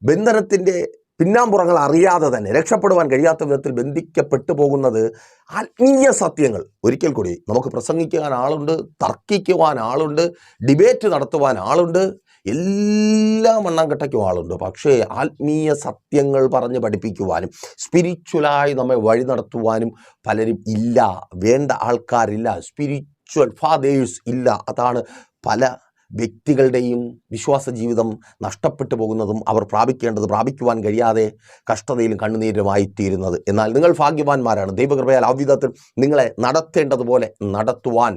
ബന്ധനത്തിൻ്റെ പിന്നാമ്പുറങ്ങൾ അറിയാതെ തന്നെ രക്ഷപ്പെടുവാൻ കഴിയാത്ത വിധത്തിൽ ബന്ധിക്കപ്പെട്ടു പോകുന്നത് ആത്മീയ സത്യങ്ങൾ. ഒരിക്കൽ കൂടി, നമുക്ക് പ്രസംഗിക്കാൻ ആളുണ്ട്, തർക്കിക്കുവാൻ ആളുണ്ട്, ഡിബേറ്റ് നടത്തുവാൻ ആളുണ്ട്, എല്ലാ മണ്ണാങ്കട്ടയ്ക്കും ആളുണ്ട്. പക്ഷേ ആത്മീയ സത്യങ്ങൾ പറഞ്ഞ് പഠിപ്പിക്കുവാനും സ്പിരിച്വലായി നമ്മെ വഴി നടത്തുവാനും പലരും ഇല്ല. വേണ്ട ആൾക്കാരില്ല, സ്പിരിച്വൽ ഫാദേഴ്സ് ഇല്ല. അതാണ് പല വ്യക്തികളുടെയും വിശ്വാസ ജീവിതം നഷ്ടപ്പെട്ടു പോകുന്നതും അവർ പ്രാപിക്കുവാൻ കഴിയാതെ കഷ്ടതയിലും കണ്ണുനീരുമായിത്തീരുന്നത്. എന്നാൽ നിങ്ങൾ ഭാഗ്യവാന്മാരാണ്. ദൈവകൃപയാൽ ആ വിധത്തിൽ നിങ്ങളെ നടത്തേണ്ടതുപോലെ നടത്തുവാൻ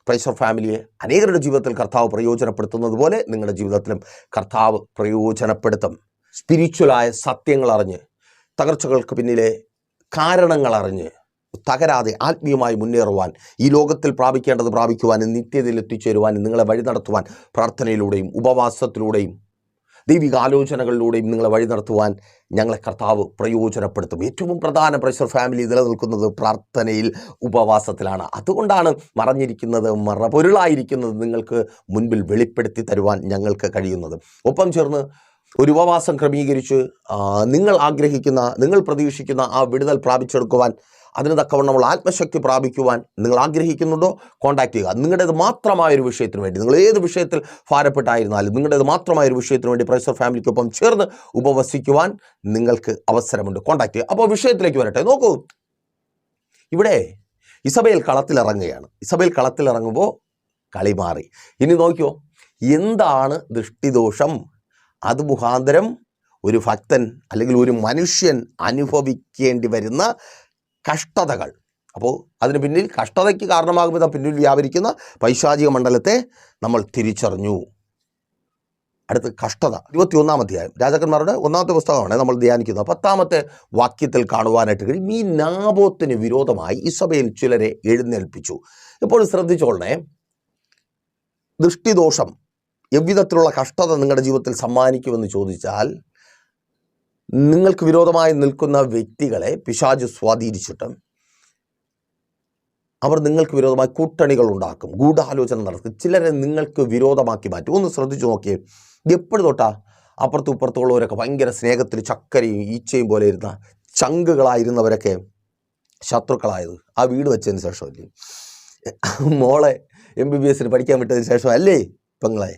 പ്രൈസർ ഫാമിലിയെ അനേകരുടെ ജീവിതത്തിൽ കർത്താവ് പ്രയോജനപ്പെടുത്തുന്നത് പോലെ നിങ്ങളുടെ ജീവിതത്തിലും കർത്താവ് പ്രയോജനപ്പെടുത്തും. സ്പിരിച്വലായ സത്യങ്ങൾ അറിഞ്ഞ്, തകർച്ചകൾക്ക് പിന്നിലെ കാരണങ്ങൾ അറിഞ്ഞ് തകരാതെ ആത്മീയമായി മുന്നേറുവാൻ, ഈ ലോകത്തിൽ പ്രാപിക്കേണ്ടത് പ്രാപിക്കുവാനും നിത്യതയിൽ എത്തിച്ചേരുവാനും നിങ്ങളെ വഴി നടത്തുവാൻ പ്രാർത്ഥനയിലൂടെയും ഉപവാസത്തിലൂടെയും ദൈവിക ആലോചനകളിലൂടെയും നിങ്ങളെ വഴി നടത്തുവാൻ ഞങ്ങളെ കർത്താവ് പ്രയോജനപ്പെടുത്തും. ഏറ്റവും പ്രധാന പ്രൈസർ ഫാമിലി നിലനിൽക്കുന്നത് പ്രാർത്ഥനയിൽ, ഉപവാസത്തിലാണ്. അതുകൊണ്ടാണ് മറഞ്ഞിരിക്കുന്നത്, മറപൊരുളായിരിക്കുന്നത് നിങ്ങൾക്ക് മുൻപിൽ വെളിപ്പെടുത്തി തരുവാൻ ഞങ്ങൾക്ക് കഴിയുന്നത്. ഒപ്പം ചേർന്ന് ഒരു ഉപവാസം ക്രമീകരിച്ച് നിങ്ങൾ ആഗ്രഹിക്കുന്ന, നിങ്ങൾ പ്രതീക്ഷിക്കുന്ന ആ വിടുതൽ പ്രാപിച്ചെടുക്കുവാൻ, അതിന് തക്കവണ്ണമുള്ള ആത്മശക്തി പ്രാപിക്കുവാൻ നിങ്ങൾ ആഗ്രഹിക്കുന്നുണ്ടോ? കോൺടാക്ട് ചെയ്യുക. നിങ്ങളുടേത് മാത്രമായൊരു വിഷയത്തിന് വേണ്ടി, നിങ്ങൾ ഏത് വിഷയത്തിൽ ഭാരപ്പെട്ടായിരുന്നാലും നിങ്ങളുടേത് മാത്രമായൊരു വിഷയത്തിന് വേണ്ടി പ്രൈസർ ഫാമിലിക്കൊപ്പം ചേർന്ന് ഉപവസിക്കുവാൻ നിങ്ങൾക്ക് അവസരമുണ്ട്. കോൺടാക്ട് ചെയ്യുക. അപ്പോൾ വിഷയത്തിലേക്ക് വരട്ടെ. നോക്കൂ, ഇവിടെ ഇസബേൽ കളത്തിലിറങ്ങുകയാണ്. ഇസബേൽ കളത്തിലിറങ്ങുമ്പോൾ കളി മാറി. ഇനി നോക്കിയോ, എന്താണ് ദൃഷ്ടിദോഷം? അത് മുഖാന്തരം ഒരു ഭക്തൻ അല്ലെങ്കിൽ ഒരു മനുഷ്യൻ അനുഭവിക്കേണ്ടി വരുന്ന കഷ്ടതകൾ. അപ്പോൾ അതിന് പിന്നിൽ കഷ്ടതയ്ക്ക് കാരണമാകും വിധം പിന്നിൽ വ്യാപരിക്കുന്ന പൈശാചിക മണ്ഡലത്തെ നമ്മൾ തിരിച്ചറിഞ്ഞു. അടുത്ത് കഷ്ടത. 21-ാം അധ്യായം രാജാക്കന്മാരുടെ 1-ാമത്തെ പുസ്തകമാണ് നമ്മൾ ധ്യാനിക്കുന്നത്. 10-ാമത്തെ വാക്യത്തിൽ കാണുവാനായിട്ട് കഴിയും. ഈ നാബോത്തിന് വിരോധമായി ഇസബേൽ ചിലരെ എഴുന്നേൽപ്പിച്ചു. ഇപ്പോൾ ശ്രദ്ധിച്ചോളണേ, ദൃഷ്ടിദോഷം എவ்விധത്തിലുള്ള കഷ്ടത നിങ്ങളുടെ ജീവിതത്തിൽ സമ്മാനിക്കുമെന്ന് ചോദിച്ചാൽ, നിങ്ങൾക്ക് വിരോധമായി നിൽക്കുന്ന വ്യക്തികളെ പിശാച് സ്വാധീനിച്ചിട്ട് അവർ നിങ്ങൾക്ക് വിരോധമായി കൂട്ടണികൾ ഉണ്ടാക്കും, ഗൂഢാലോചന നടക്കും, ചിലരെ നിങ്ങൾക്ക് വിരോധമാക്കി മാറ്റും. ഒന്ന് ശ്രദ്ധിച്ചു നോക്കിയേ, എപ്പോഴും തൊട്ടാ അപ്പുറത്തും ഇപ്പുറത്തുള്ളവരൊക്കെ ഭയങ്കര സ്നേഹത്തിൽ ചക്കരയും ഈച്ചയും പോലെ ഇരുന്ന ചങ്കുകളായിരുന്നവരൊക്കെ ശത്രുക്കളായത് ആ വീട് വെച്ചതിന് ശേഷമല്ലേ? മോളെ MBBS പഠിക്കാൻ വിട്ടതിന് ശേഷം അല്ലേ? പെങ്ങളെ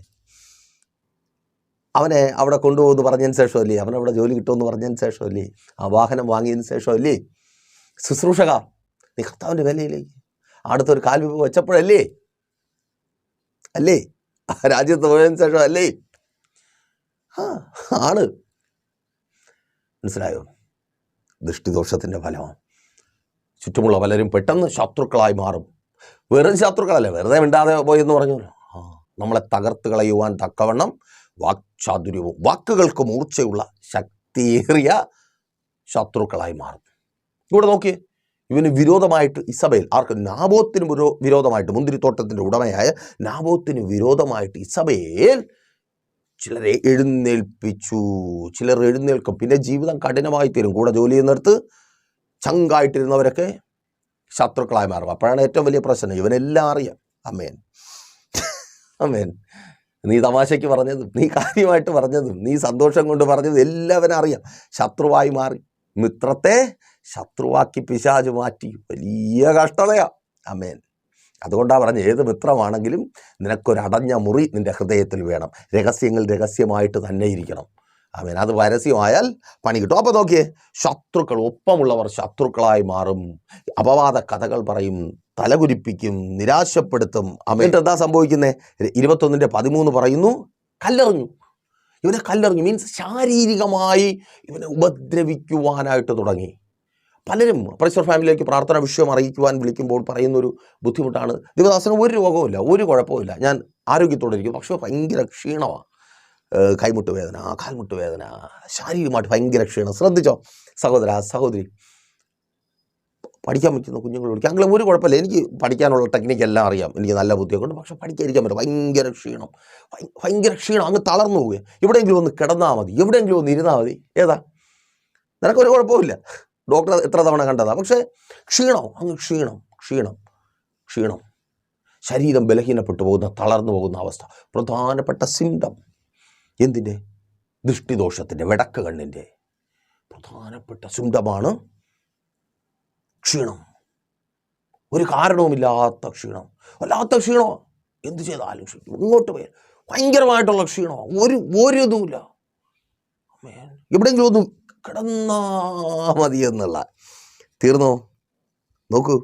അവനെ അവിടെ കൊണ്ടുപോകുമെന്ന് പറഞ്ഞതിന് ശേഷമല്ലേ? അവനവിടെ ജോലി കിട്ടുമെന്ന് പറഞ്ഞതിന് ശേഷമല്ലേ? ആ വാഹനം വാങ്ങിയതിന് ശേഷമല്ലേ? ശുശ്രൂഷക നീ കർത്താവിൻ്റെ വിലയിലേക്ക് അടുത്തൊരു കാൽവെപ്പ് വെച്ചപ്പോഴല്ലേ? അല്ലേ? രാജ്യത്ത് പോയതിന് ശേഷം അല്ലേ? ആണ്. മനസ്സിലായോ? ദൃഷ്ടിദോഷത്തിൻ്റെ ഫലമാണ്. ചുറ്റുമുള്ള പലരും പെട്ടെന്ന് ശത്രുക്കളായി മാറും. വെറും ശത്രുക്കളല്ലേ, വെറുതെ മിണ്ടാതെ പോയെന്ന് പറഞ്ഞല്ലോ. നമ്മളെ തകർത്ത് കളയുവാൻ തക്കവണ്ണം വാക്ചാതുര്യവും വാക്കുകൾക്ക് മൂർച്ചയുള്ള ശക്തിയേറിയ ശത്രുക്കളായി മാറും. ഇവിടെ നോക്കിയേ, ഇവന് വിരോധമായിട്ട് ഇസബേൽ, ആർക്ക്? നാബോത്തിന് വിരോധമായിട്ട്, മുന്തിരിത്തോട്ടത്തിൻ്റെ ഉടമയായ നാബോത്തിന് വിരോധമായിട്ട് ഇസബേൽ ചിലരെ എഴുന്നേൽപ്പിച്ചു. ചിലർ എഴുന്നേൽക്കും, പിന്നെ ജീവിതം കഠിനമായി തീരും. കൂടെ ജോലി ചെയ്യുന്നിടത്ത് ചങ്കായിട്ടിരുന്നവരൊക്കെ ശത്രുക്കളായി മാറും. അപ്പോഴാണ് ഏറ്റവും വലിയ പ്രശ്നം. ഇവനെല്ലാം അറിയാം. അമേൻ, അമേൻ. നീ തമാശയ്ക്ക് പറഞ്ഞതും നീ കാര്യമായിട്ട് പറഞ്ഞതും നീ സന്തോഷം കൊണ്ട് പറഞ്ഞതും എല്ലാവരും അറിയാം. ശത്രുവായി മാറി. മിത്രത്തെ ശത്രുവാക്കി പിശാച് മാറ്റി. വലിയ കഷ്ടതയാ. അമേൻ. അതുകൊണ്ടാണ് പറഞ്ഞത്, ഏത് മിത്രമാണെങ്കിലും നിനക്കൊരടഞ്ഞ മുറി നിൻ്റെ ഹൃദയത്തിൽ വേണം. രഹസ്യങ്ങൾ രഹസ്യമായിട്ട് തന്നെ ഇരിക്കണം. അമേൻ. അത് പരസ്യമായാൽ പണി കിട്ടും. അപ്പോൾ നോക്കിയേ, ശത്രുക്കൾ, ഒപ്പമുള്ളവർ ശത്രുക്കളായി മാറും. അപവാദ കഥകൾ പറയും, തലകുരിപ്പിക്കും, നിരാശപ്പെടുത്തും. അമേൻ. എന്താ സംഭവിക്കുന്നത്? 21:13 പറയുന്നു, കല്ലെറിഞ്ഞു. ഇവനെ കല്ലെറിഞ്ഞു മീൻസ് ശാരീരികമായി ഇവനെ ഉപദ്രവിക്കുവാനായിട്ട് തുടങ്ങി. പലരും പ്രൈസർ ഫാമിലിയിലേക്ക് പ്രാർത്ഥന വിഷയം അറിയിക്കുവാൻ വിളിക്കുമ്പോൾ പറയുന്നൊരു ബുദ്ധിമുട്ടാണ്, ദേവദാസന് ഒരു രോഗവുമില്ല, ഒരു കുഴപ്പമില്ല, ഞാൻ ആരോഗ്യത്തോടെ ഇരിക്കും, പക്ഷേ ഭയങ്കര ക്ഷീണമാണ്. കൈമുട്ട് വേദന, കാൽമുട്ട് വേദന, ശാരീരികമായിട്ട് ഭയങ്കര ക്ഷീണം. ശ്രദ്ധിച്ചോ സഹോദര, സഹോദരി, പഠിക്കാൻ പറ്റുന്ന കുഞ്ഞുങ്ങൾ വിളിക്കുക, അങ്ങനെ ഒരു കുഴപ്പമില്ല, എനിക്ക് പഠിക്കാനുള്ള ടെക്നിക്ക് എല്ലാം അറിയാം, എനിക്ക് നല്ല ബുദ്ധിയൊക്കെ ഉണ്ട്, പക്ഷെ പഠിക്കാതിരിക്കാൻ പറ്റും. ഭയങ്കര ക്ഷീണം, ഭയങ്കര ക്ഷീണം, അങ്ങ് തളർന്നു പോവുക. എവിടെയെങ്കിലും ഒന്ന് കിടന്നാൽ മതി, എവിടെയെങ്കിലും ഒന്ന് ഇരുന്നാൽ മതി. ഏതാ? നിനക്കൊരു കുഴപ്പമില്ല, ഡോക്ടർ എത്ര തവണ കണ്ടതാ, പക്ഷേ ക്ഷീണം, അങ്ങ് ക്ഷീണം, ക്ഷീണം, ക്ഷീണം, ശരീരം ബലഹീനപ്പെട്ടു പോകുന്ന, തളർന്നു പോകുന്ന അവസ്ഥ. പ്രധാനപ്പെട്ട സിംറ്റം എന്തിൻ്റെ? ദൃഷ്ടിദോഷത്തിൻ്റെ, വെടക്ക് കണ്ണിൻ്റെ പ്രധാനപ്പെട്ട സിംറ്റമാണ് ക്ഷീണം. ഒരു കാരണവുമില്ലാത്ത ക്ഷീണം, വല്ലാത്ത ക്ഷീണമോ, എന്ത് ചെയ്താലും ക്ഷീണം, ഇങ്ങോട്ട് പോയാൽ ഭയങ്കരമായിട്ടുള്ള ക്ഷീണമോ, ഒരു ഇതുമില്ല. എവിടെയെങ്കിലും ഒന്ന് കിടന്നാ മതി എന്നുള്ള. തീർന്നോ? നോക്കൂ,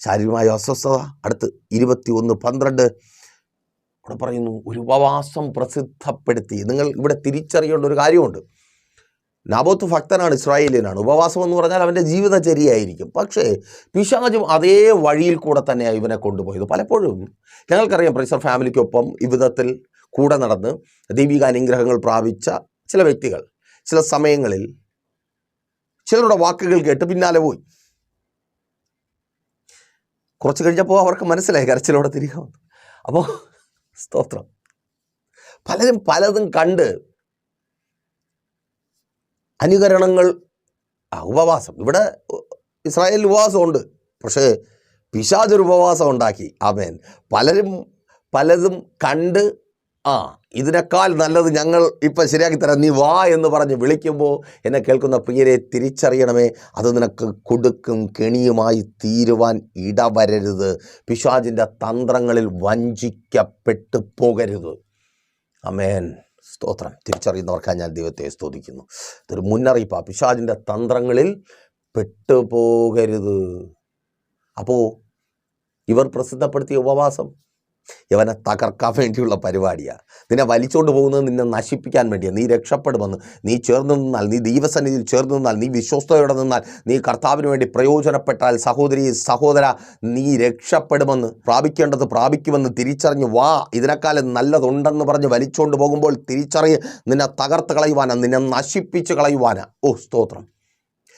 ശാരീരികമായ അസ്വസ്ഥത. അടുത്ത് 21:12 ഇവിടെ പറയുന്നു, ഒരു ഉപവാസം പ്രസിദ്ധപ്പെടുത്തി. നിങ്ങൾ ഇവിടെ തിരിച്ചറിയേണ്ട ഒരു കാര്യമുണ്ട്. നാബോത്ത് ഭക്തനാണ്, ഇസ്രായേലിയനാണ്. ഉപവാസം എന്ന് പറഞ്ഞാൽ അവൻ്റെ ജീവിതചര്യയായിരിക്കും. പക്ഷേ പിശാചും അതേ വഴിയിൽ കൂടെ തന്നെയാണ് ഇവനെ കൊണ്ടുപോയത്. പലപ്പോഴും ഞങ്ങൾക്കറിയാം, പ്രൈസർ ഫാമിലിക്കൊപ്പം ഇവിധത്തിൽ കൂടെ നടന്ന് ദൈവിക അനുഗ്രഹങ്ങൾ പ്രാപിച്ച ചില വ്യക്തികൾ ചില സമയങ്ങളിൽ ചിലരുടെ വാക്കുകൾ കേട്ട് പിന്നാലെ പോയി. കുറച്ച് കഴിഞ്ഞപ്പോൾ അവർക്ക് മനസ്സിലായി കരച്ചിലോടെ തിരികെ വന്നു. അപ്പോൾ സ്തോത്രം, പലരും പലതും കണ്ട് അനുകരണങ്ങൾ. ഉപവാസം, ഇവിടെ ഇസ്രായേലിൽ ഉപവാസമുണ്ട്, പക്ഷേ പിശാചൊരു ഉപവാസം ഉണ്ടാക്കി. ആമേൻ. പലരും പലതും കണ്ട്, ഇതിനേക്കാൾ നല്ലത് ഞങ്ങൾ ഇപ്പം ശരിയാക്കി തരാം, നീ വാ എന്ന് പറഞ്ഞ് വിളിക്കുമ്പോൾ എന്നെ കേൾക്കുന്ന പ്രിയരെ തിരിച്ചറിയണമേ, അത് നിനക്ക് കൊടുക്കും കെണിയുമായി തീരുവാൻ ഇടവരരുത്. പിശാചിൻ്റെ തന്ത്രങ്ങളിൽ വഞ്ചിക്കപ്പെട്ടു പോകരുത്. ആമേൻ. സ്തോത്രം. തിരിച്ചറിയുന്നവർക്കാണ് ഞാൻ ദൈവത്തെ സ്തുതിക്കുന്നു. ഇതൊരു മുന്നറിയിപ്പാണ്, പിശാചിൻ്റെ തന്ത്രങ്ങളിൽ പെട്ടുപോകരുത്. അപ്പോൾ ഇവർ പ്രസിദ്ധപ്പെടുത്തിയ ഉപവാസം യവനെ തകർക്കാൻ വേണ്ടിയുള്ള പരിപാടിയാണ്. നിന്നെ വലിച്ചുകൊണ്ട് പോകുന്നത് നിന്നെ നശിപ്പിക്കാൻ വേണ്ടിയാണ്. നീ രക്ഷപ്പെടുമെന്ന്, നീ ചേർന്ന് നിന്നാൽ, നീ ദൈവസന്നിധിയിൽ ചേർന്ന് നിന്നാൽ, നീ വിശ്വസ്തയോടെ നിന്നാൽ, നീ കർത്താവിന് വേണ്ടി പ്രയോജനപ്പെട്ടാൽ, സഹോദരി സഹോദര, നീ രക്ഷപ്പെടുമെന്ന്, പ്രാപിക്കേണ്ടത് പ്രാപിക്കുമെന്ന് തിരിച്ചറിഞ്ഞ് വാ. ഇതിനേക്കാളും നല്ലതുണ്ടെന്ന് പറഞ്ഞ് വലിച്ചുകൊണ്ട് പോകുമ്പോൾ തിരിച്ചറിഞ്ഞ് നിന്നെ തകർത്ത് കളയുവാനാ, നിന്നെ നശിപ്പിച്ച് കളയുവാനാ. ഓ സ്തോത്രം.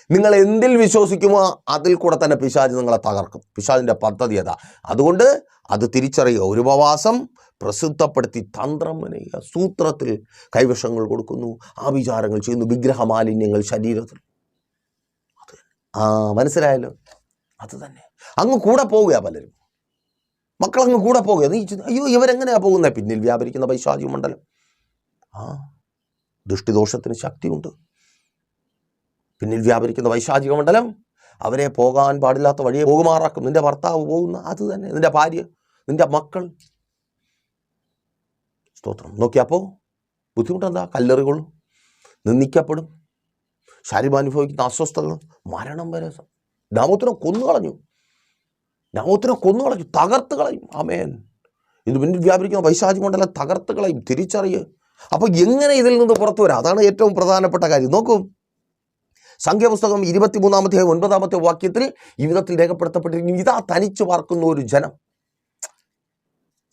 നിങ്ങൾ എന്തിൽ വിശ്വസിക്കുമോ അതിൽ കൂടെ തന്നെ പിശാച് നിങ്ങളെ തകർക്കും. പിശാചിൻ്റെ പദ്ധതി അതാ. അതുകൊണ്ട് അത് തിരിച്ചറിയുക. ഒരു ഉപവാസം പ്രസിദ്ധപ്പെടുത്തി തന്ത്രം മെനയുക, സൂത്രത്തിൽ കൈവശങ്ങൾ കൊടുക്കുന്നു, ആഭിചാരങ്ങൾ ചെയ്യുന്നു, വിഗ്രഹമാലിന്യങ്ങൾ ശരീരത്തിൽ. അത് മനസ്സിലായല്ലോ? അത് തന്നെ. അങ്ങ് കൂടെ പോവുക. പലരും മക്കളങ്ങ് കൂടെ പോവുക. നീ അയ്യോ ഇവരെങ്ങനെയാണ് പോകുന്നത്? പിന്നിൽ വ്യാപരിക്കുന്ന പൈശാചിക മണ്ഡലം. ദൃഷ്ടിദോഷത്തിന് ശക്തിയുണ്ട്. പിന്നിൽ വ്യാപരിക്കുന്ന വൈശാചിക മണ്ഡലം അവരെ പോകാൻ പാടില്ലാത്ത വഴിയെ പോകുമാറാക്കും. നിന്റെ ഭർത്താവ് പോകുന്ന അത് തന്നെ, നിന്റെ ഭാര്യ, നിന്റെ മക്കൾ. സ്തോത്രം. നോക്കിയപ്പോൾ ബുദ്ധിമുട്ടെന്താ? കല്ലെറികൊള്ളും, നിന്ദിക്കപ്പെടും, ശരീരം അനുഭവിക്കുന്ന അസ്വസ്ഥതകളും, മരണം വരെ. നാമത്തിനെ കൊന്നുകളഞ്ഞു, തകർത്ത് കളയും. ആമേൻ. ഇത് പിന്നിൽ വ്യാപരിക്കുന്ന വൈശാചിക മണ്ഡലം തകർത്ത് കളയും. തിരിച്ചറിയുക. അപ്പോൾ എങ്ങനെ ഇതിൽ നിന്ന് പുറത്തു വരാം? അതാണ് ഏറ്റവും പ്രധാനപ്പെട്ട കാര്യം. നോക്കൂ, സംഖ്യാപുസ്തകം 23-9 വാക്യത്തിൽ ഈ വിധത്തിൽ രേഖപ്പെടുത്തപ്പെട്ടിരിക്കുന്നു. ഇതാ തനിച്ചു പാർക്കുന്ന ഒരു ജനം.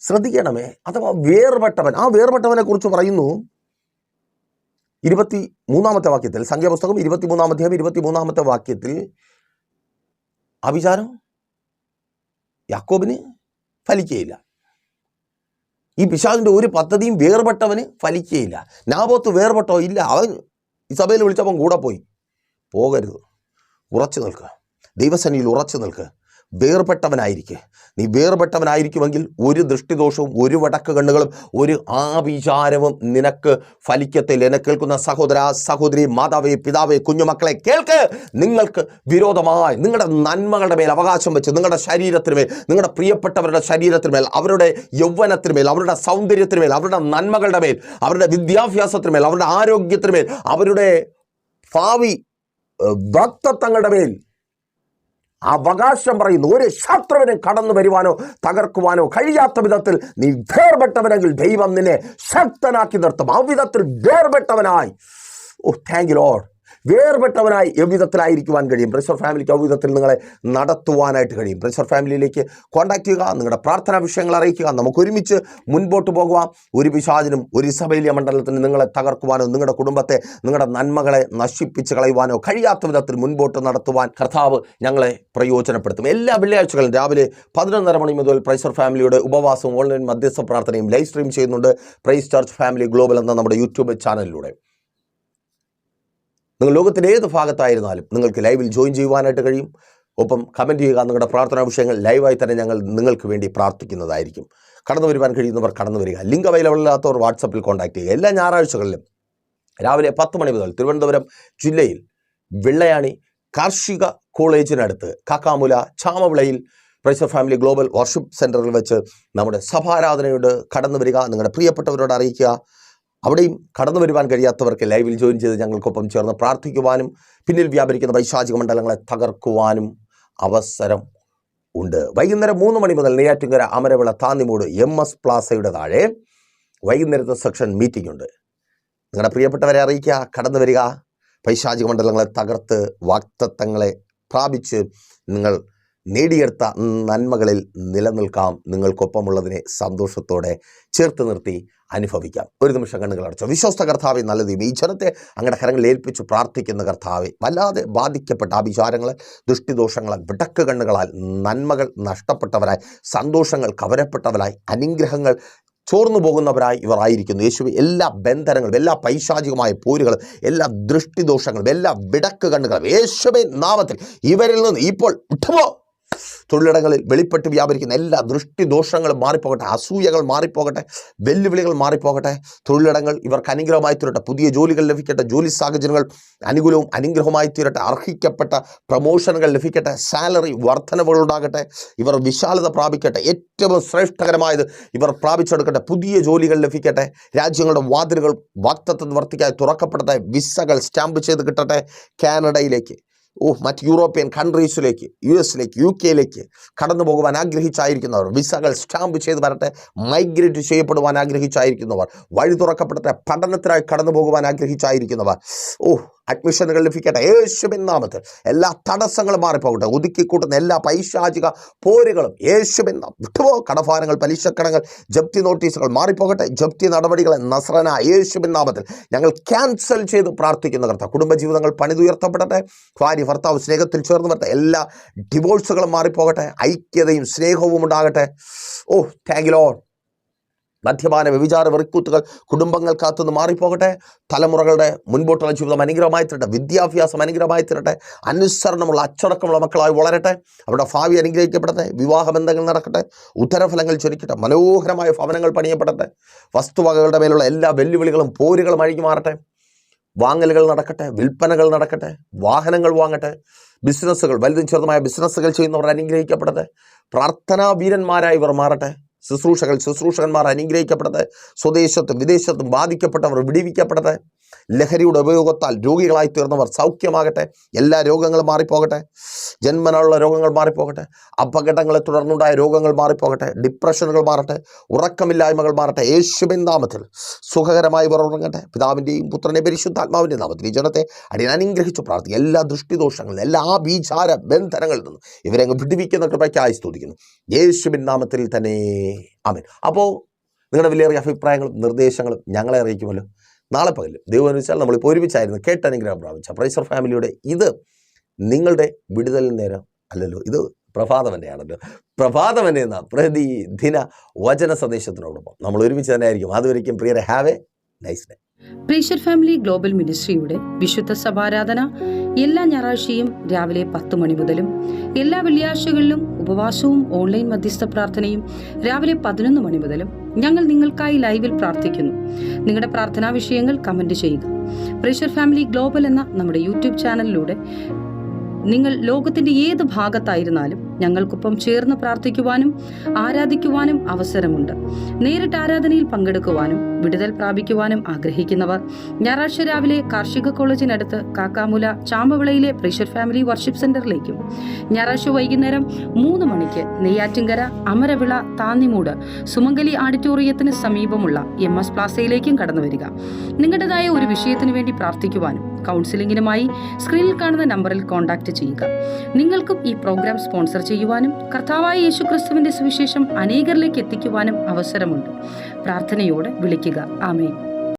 ശ്രദ്ധിക്കണമേ. അഥവാ വേർപെട്ടവൻ. ആ വേർപെട്ടവനെ കുറിച്ച് പറയുന്നു 23 വാക്യത്തിൽ. സംഖ്യാപുസ്തകം 23 വാക്യത്തിൽ അഭിചാരം യാക്കോബിന് ഫലിക്കുകയില്ല. ഈ പിശാചിൻ്റെ ഒരു പദ്ധതിയും വേർപെട്ടവന് ഫലിക്കുകയില്ല. നാബോത്ത് വേർപെട്ടോ? ഇല്ല. അവൻ ഇസബേൽ വിളിച്ചപ്പം കൂടെ പോയി. പോകരുത്. ഉറച്ചു നിൽക്കുക. ദൈവസന്നിധിയിൽ ഉറച്ചു നിൽക്കുക. വേർപെട്ടവനായിരിക്കുക. നീ വേർപെട്ടവനായിരിക്കുമെങ്കിൽ ഒരു ദൃഷ്ടിദോഷവും, ഒരു വടക്ക് കണ്ണുകളും, ഒരു ആഭിചാരവും നിനക്ക് ഫലിക്കത്തില്ല. എന്നെ കേൾക്കുന്ന സഹോദര, സഹോദരി, മാതാവേ, പിതാവേ, കുഞ്ഞുമക്കളെ കേൾക്ക്. നിങ്ങൾക്ക് വിരോധമായി നിങ്ങളുടെ നന്മകളുടെ മേൽ അവകാശം വെച്ച്, നിങ്ങളുടെ ശരീരത്തിന്മേൽ, നിങ്ങളുടെ പ്രിയപ്പെട്ടവരുടെ ശരീരത്തിന്മേൽ, അവരുടെ യൗവനത്തിന്മേൽ, അവരുടെ സൗന്ദര്യത്തിന്മേൽ, അവരുടെ നന്മകളുടെ മേൽ, അവരുടെ വിദ്യാഭ്യാസത്തിന്മേൽ, അവരുടെ ആരോഗ്യത്തിന്മേൽ, അവരുടെ ഭാവി ഭക്തത്വങ്ങളുടെ മേൽ അവകാശം പറയുന്നു. ഒരു ശത്രുവിനെ കടന്നു വരുവാനോ തകർക്കുവാനോ കഴിയാത്ത വിധത്തിൽ നീ വേർപെട്ടവനെങ്കിൽ ദൈവം നിന്നെ ശക്തനാക്കി നിർത്തും. ആ വിധത്തിൽ വേർപെട്ടവനായി, ഓ താങ്ക് യു ലോർഡ്, വേർപെട്ടവനായി എவ்விധത്തിലായിരിക്കുവാൻ കഴിയും. പ്രഷർ ഫാമിലിക്ക് എவ்விധത്തിൽ നിങ്ങളെ നടത്തുവാനായിട്ട് കഴിയും. പ്രഷർ ഫാമിലിയിലേക്ക് കോൺടാക്ട് ചെയ്യുക, നിങ്ങളുടെ പ്രാർത്ഥനാ വിഷയങ്ങൾ അറിയിക്കുക. നമുക്ക് ഒരുമിച്ച് മുൻപോട്ട് പോകുവാം. ഒരു പിശാചിനും ഒരു ഇസബേലിയ മണ്ഡലത്തിന് നിങ്ങളെ തകർക്കുവാനോ, നിങ്ങളുടെ കുടുംബത്തെ, നിങ്ങളുടെ നന്മകളെ നശിപ്പിച്ച് കളയുവാനോ കഴിയാത്ത വിധത്തിൽ മുൻപോട്ട് നടത്തുവാൻ കർത്താവ് ഞങ്ങളെ പ്രയോജനപ്പെടുത്തും. എല്ലാ വെള്ളിയാഴ്ചകളും രാവിലെ 11:30 മണി മുതൽ പ്രൈസർ ഫാമിലിയുടെ ഉപവാസവും ഓൺലൈൻ മധ്യസ്ഥ പ്രാർത്ഥനയും ലൈവ് സ്ട്രീം ചെയ്യുന്നുണ്ട്. പ്രൈസ് ചർച്ച് ഫാമിലി ഗ്ലോബൽ എന്ന നമ്മുടെ യൂട്യൂബ് ചാനലിലൂടെ. നിങ്ങൾ ലോകത്തിൻ്റെ ഏത് ഭാഗത്തായിരുന്നാലും നിങ്ങൾക്ക് ലൈവിൽ ജോയിൻ ചെയ്യുവാനായിട്ട് കഴിയും. ഒപ്പം കമൻറ്റ് ചെയ്യുക. നിങ്ങളുടെ പ്രാർത്ഥനാ വിഷയങ്ങൾ ലൈവായി തന്നെ ഞങ്ങൾ നിങ്ങൾക്ക് വേണ്ടി പ്രാർത്ഥിക്കുന്നതായിരിക്കും. കടന്നു വരുവാൻ കഴിയുന്നവർ കടന്നു വരിക. ലിങ്ക് അവൈലബിൾ അല്ലാത്തവർ വാട്സപ്പിൽ കോൺടാക്ട് ചെയ്യുക. എല്ലാ ഞായറാഴ്ചകളിലും രാവിലെ 10 മണി മുതൽ തിരുവനന്തപുരം ജില്ലയിൽ വെള്ളയാണി കാർഷിക കോളേജിനടുത്ത് കാക്കാമുല ചാമവിളയിൽ പ്രൈസർ ഫാമിലി ഗ്ലോബൽ വർഷിപ്പ് സെൻറ്ററിൽ വെച്ച് നമ്മുടെ സഭാരാധനയോട് കടന്നു വരിക. നിങ്ങളുടെ പ്രിയപ്പെട്ടവരോട് അറിയിക്കുക. അവിടെയും കടന്നു വരുവാൻ കഴിയാത്തവർക്ക് ലൈവിൽ ജോയിൻ ചെയ്ത് ഞങ്ങൾക്കൊപ്പം ചേർന്ന് പ്രാർത്ഥിക്കുവാനും പിന്നിൽ വ്യാപരിക്കുന്ന വൈശാചിക മണ്ഡലങ്ങളെ തകർക്കുവാനും അവസരം ഉണ്ട്. വൈകുന്നേരം 3 മണി മുതൽ നെയ്യാറ്റിൻകര അമരവിള താന്നിമൂട് MS പ്ലാസയുടെ താഴെ വൈകുന്നേരത്തെ സെക്ഷൻ മീറ്റിംഗ് ഉണ്ട്. നിങ്ങളുടെ പ്രിയപ്പെട്ടവരെ അറിയിക്കുക. കടന്നു വരിക. പൈശാചിക മണ്ഡലങ്ങളെ തകർത്ത് വാഗ്ദത്തങ്ങളെ പ്രാപിച്ച് നിങ്ങൾ നേടിയെടുത്ത നന്മകളിൽ നിലനിൽക്കാം. നിങ്ങൾക്കൊപ്പമുള്ളതിനെ സന്തോഷത്തോടെ ചേർത്ത് നിർത്തി അനുഭവിക്കാം. ഒരു നിമിഷം കണ്ണുകൾ അടച്ചോ. വിശ്വസ്ത കർത്താവെ, നല്ല ദൈവം, ഈ ജനത്തെ അങ്ങയുടെ കരങ്ങളിൽ ഏൽപ്പിച്ചു പ്രാർത്ഥിക്കുന്ന കർത്താവെ, വല്ലാതെ ബാധിക്കപ്പെട്ട ആഭിചാരങ്ങളാൽ, ദൃഷ്ടിദോഷങ്ങളാൽ, വിടക്ക് കണ്ണുകളാൽ നന്മകൾ നഷ്ടപ്പെട്ടവരായി, സന്തോഷങ്ങൾ കവരപ്പെട്ടവരായി, അനുഗ്രഹങ്ങൾ ചോർന്നു പോകുന്നവരായി ഇവർ ആയിരിക്കുന്നു. യേശുവേ, എല്ലാ ബന്ധനങ്ങളും, എല്ലാ പൈശാചികമായ പോരുകളും, എല്ലാ ദൃഷ്ടിദോഷങ്ങളും, എല്ലാ വിടക്ക് കണ്ണുകളും യേശുവേ നാമത്തിൽ ഇവരിൽ നിന്ന് ഇപ്പോൾ വിട്ടുപോ. തൊഴിലിടങ്ങളിൽ വെളിപ്പെട്ട് വ്യാപരിക്കുന്ന എല്ലാ ദൃഷ്ടിദോഷങ്ങളും മാറിപ്പോകട്ടെ. അസൂയകൾ മാറിപ്പോകട്ടെ. വെല്ലുവിളികൾ മാറിപ്പോകട്ടെ. തൊഴിലിടങ്ങൾ ഇവർക്ക് അനുഗ്രഹമായി തീരട്ടെ. പുതിയ ജോലികൾ ലഭിക്കട്ടെ. ജോലി സാഹചര്യങ്ങൾ അനുകൂലവും അനുഗ്രഹമായി തീരട്ടെ. അർഹിക്കപ്പെട്ട പ്രമോഷനുകൾ ലഭിക്കട്ടെ. സാലറി വർധനവുകൾ ഉണ്ടാകട്ടെ. ഇവർ വിശാലത പ്രാപിക്കട്ടെ. ഏറ്റവും ശ്രേഷ്ഠകരമായത് ഇവർ പ്രാപിച്ചെടുക്കട്ടെ. പുതിയ ജോലികൾ ലഭിക്കട്ടെ. രാജ്യങ്ങളുടെ വാതിലുകൾ വാഗ്ദത്ത നിവർത്തിക്കായി തുറക്കപ്പെടട്ടെ. വിസകൾ സ്റ്റാമ്പ് ചെയ്ത് കിട്ടട്ടെ. കാനഡയിലേക്ക്, മറ്റ് യൂറോപ്യൻ കൺട്രീസിലേക്ക്, US-ലേക്ക്, UK-യിലേക്ക് കടന്നു പോകുവാൻ ആഗ്രഹിച്ചായിരിക്കുന്നവർ, വിസകൾ സ്റ്റാമ്പ് ചെയ്ത് വരട്ടെ, മൈഗ്രേറ്റ് ചെയ്യപ്പെടുവാൻ ആഗ്രഹിച്ചായിരിക്കുന്നവർ, വഴി തുറക്കപ്പെടട്ടെ, പഠനത്തിനായി കടന്നു പോകുവാൻ ആഗ്രഹിച്ചായിരിക്കുന്നവർ, അഡ്മിഷനുകൾ ലഭിക്കട്ടെ യേശുവിൻ നാമത്തിൽ. എല്ലാ തടസ്സങ്ങളും മാറിപ്പോകട്ടെ. ഒതുക്കിക്കൂട്ടുന്ന എല്ലാ പൈശാചിക പോരുകളും യേശുവിൻ വിട്ടുപോ. കടഭാരങ്ങൾ, പലിശക്കടങ്ങൾ, ജപ്തി നോട്ടീസുകൾ മാറിപ്പോകട്ടെ. ജപ്തി നടപടികളെ നസ്രന യേശുവിൻ നാമത്തിൽ ഞങ്ങൾ ക്യാൻസൽ ചെയ്ത് പ്രാർത്ഥിക്കുന്ന കർത്താവ്. കുടുംബജീവിതങ്ങൾ പണിതുയർത്തപ്പെടട്ടെ. ഭാര്യ ഭർത്താവ് സ്നേഹത്തിൽ ചേർന്ന് വരട്ടെ. എല്ലാ ഡിവോഴ്സുകളും മാറിപ്പോകട്ടെ. ഐക്യതയും സ്നേഹവും ഉണ്ടാകട്ടെ. Thank you Lord. മദ്യപാന, വ്യഭിചാര, വെറിക്കൂത്തുകൾ കുടുംബങ്ങൾക്കകത്തുനിന്ന് മാറിപ്പോകട്ടെ. തലമുറകളുടെ മുൻപോട്ടുള്ള ജീവിതം അനുഗ്രഹമായി തീരട്ടെ. വിദ്യാഭ്യാസം അനുഗ്രഹമായി തീരട്ടെ. അനുസരണമുള്ള അച്ചടക്കമുള്ള മക്കളായി വളരട്ടെ. അവരുടെ ഭാവി അനുഗ്രഹിക്കപ്പെടട്ടെ. വിവാഹബന്ധങ്ങൾ നടക്കട്ടെ. ഉത്തരഫലങ്ങൾ ചൊരിക്കട്ടെ. മനോഹരമായ ഭവനങ്ങൾ പണിയപ്പെടട്ടെ. വസ്തുവകകളുടെ മേലുള്ള എല്ലാ വെല്ലുവിളികളും പോരുകളും അഴിഞ്ഞു മാറട്ടെ. വാങ്ങലുകൾ നടക്കട്ടെ. വിൽപ്പനകൾ നടക്കട്ടെ. വാഹനങ്ങൾ വാങ്ങട്ടെ. ബിസിനസ്സുകൾ, വലുതും ചെറുതുമായ ബിസിനസ്സുകൾ ചെയ്യുന്നവർ അനുഗ്രഹിക്കപ്പെടട്ടെ. പ്രാർത്ഥനാ വീരന്മാരായി ഇവർ മാറട്ടെ. ശുശ്രൂഷകന്മാർ അനുഗ്രഹിക്കപ്പെടട്ടെ. സ്വദേശത്തും വിദേശത്തും ബാധിക്കപ്പെട്ടവർ വിടിവിക്കപ്പെടട്ടെ. ലഹരിയുടെ ഉപയോഗത്താൽ രോഗികളായി തീർന്നവർ സൗഖ്യമാകട്ടെ. എല്ലാ രോഗങ്ങളും മാറിപ്പോകട്ടെ. ജന്മനുള്ള രോഗങ്ങൾ മാറിപ്പോകട്ടെ. അപകടങ്ങളെ തുടർന്നുണ്ടായ രോഗങ്ങൾ മാറിപ്പോകട്ടെ. ഡിപ്രഷനുകൾ മാറട്ടെ. ഉറക്കമില്ലായ്മകൾ മാറട്ടെ. യേശുവിൻ നാമത്തിൽ സുഖകരമായി ഇവർ ഉറങ്ങട്ടെ. പിതാവിൻ്റെയും പുത്രൻ്റെയും പരിശുദ്ധാത്മാവിൻ്റെ നാമത്തിൽ ഈ ജനത്തെ അടിയൻ അനുഗ്രഹിച്ചു പ്രാർത്ഥിക്കും. എല്ലാ ദൃഷ്ടിദോഷങ്ങളിൽ, എല്ലാ ആഭിചാര ബന്ധനങ്ങളിൽ നിന്നും ഇവരെ അങ്ങ് വിടുവിക്കുന്ന കൃപയ്ക്കായി സ്തുതിക്കുന്നു. യേശുവിൻ നാമത്തിൽ തന്നെ ആമേൻ. അപ്പോൾ നിങ്ങളുടെ വിലയേറിയ അഭിപ്രായങ്ങളും നിർദ്ദേശങ്ങളും ഞങ്ങളെ അറിയിക്കുമല്ലോ. നാളെ പകലും ദൈവം അനുവദിച്ചാൽ നമ്മളിപ്പോൾ ഒരുമിച്ചായിരുന്നു കേട്ടനുഗ്രഹം പ്രാപിച്ച പ്രൈസർ ഫാമിലിയുടെ ഇത് നിങ്ങളുടെ വിടുതൽ നേരം അല്ലല്ലോ, ഇത് പ്രഭാതമന്നെയാണല്ലോ. പ്രഭാതമന്നെ എന്ന പ്രതിദിന വചന സന്ദേശത്തിനോടൊപ്പം നമ്മൾ ഒരുമിച്ച് തന്നെ ആയിരിക്കും. അതുവരെയും പ്രിയരെ, have a nice day. Praiser Family Global മിനിസ്ട്രിയുടെ വിശുദ്ധ സഭാരാധന എല്ലാ ഞായറാഴ്ചയും രാവിലെ 10 മണി മുതലും എല്ലാ വെള്ളിയാഴ്ചകളിലും ഉപവാസവും ഓൺലൈൻ മധ്യസ്ഥ പ്രാർത്ഥനയും രാവിലെ 11 മണി മുതലും ഞങ്ങൾ നിങ്ങൾക്കായി ലൈവിൽ പ്രാർത്ഥിക്കുന്നു. നിങ്ങളുടെ പ്രാർത്ഥനാ വിഷയങ്ങൾ കമന്റ് ചെയ്യുക. പ്രൈസർ ഫാമിലി ഗ്ലോബൽ എന്ന നമ്മുടെ യൂട്യൂബ് ചാനലിലൂടെ നിങ്ങൾ ലോകത്തിന്റെ ഏത് ഭാഗത്തായിരുന്നാലും ഞങ്ങൾക്കൊപ്പം ചേർന്ന് പ്രാർത്ഥിക്കുവാനും ആരാധിക്കുവാനും അവസരമുണ്ട്. നേരിട്ട് ആരാധനയിൽ പങ്കെടുക്കുവാനും വിടുതൽ പ്രാപിക്കുവാനും ആഗ്രഹിക്കുന്നവർ ഞായറാഴ്ച രാവിലെ കാർഷിക കോളേജിനടുത്ത് കാക്കാമുല ചാമ്പവിളയിലെ പ്രൈസർ ഫാമിലി വർഷിപ്പ് സെന്ററിലേക്കും ഞായറാഴ്ച വൈകുന്നേരം 3 മണിക്ക് നെയ്യാറ്റിൻകര അമരവിള താന്നിമൂട് സുമംഗലി ഓഡിറ്റോറിയത്തിന് സമീപമുള്ള MS പ്ലാസയിലേക്കും കടന്നു വരിക. നിങ്ങളുടേതായ ഒരു വിഷയത്തിനു വേണ്ടി പ്രാർത്ഥിക്കുവാനും കൗൺസിലിംഗിനുമായി സ്ക്രീനിൽ കാണുന്ന നമ്പറിൽ കോൺടാക്ട് ചെയ്യുക. നിങ്ങൾക്കും ഈ പ്രോഗ്രാം സ്പോൺസർ ചെയ്യുവാനും കർത്താവായ യേശുക്രിസ്തുവിന്റെ സുവിശേഷം അനേകരിലേക്ക് എത്തിക്കുവാനും അവസരമുണ്ട്. പ്രാർത്ഥനയോടെ വിളിക്കുക. ആമേൻ.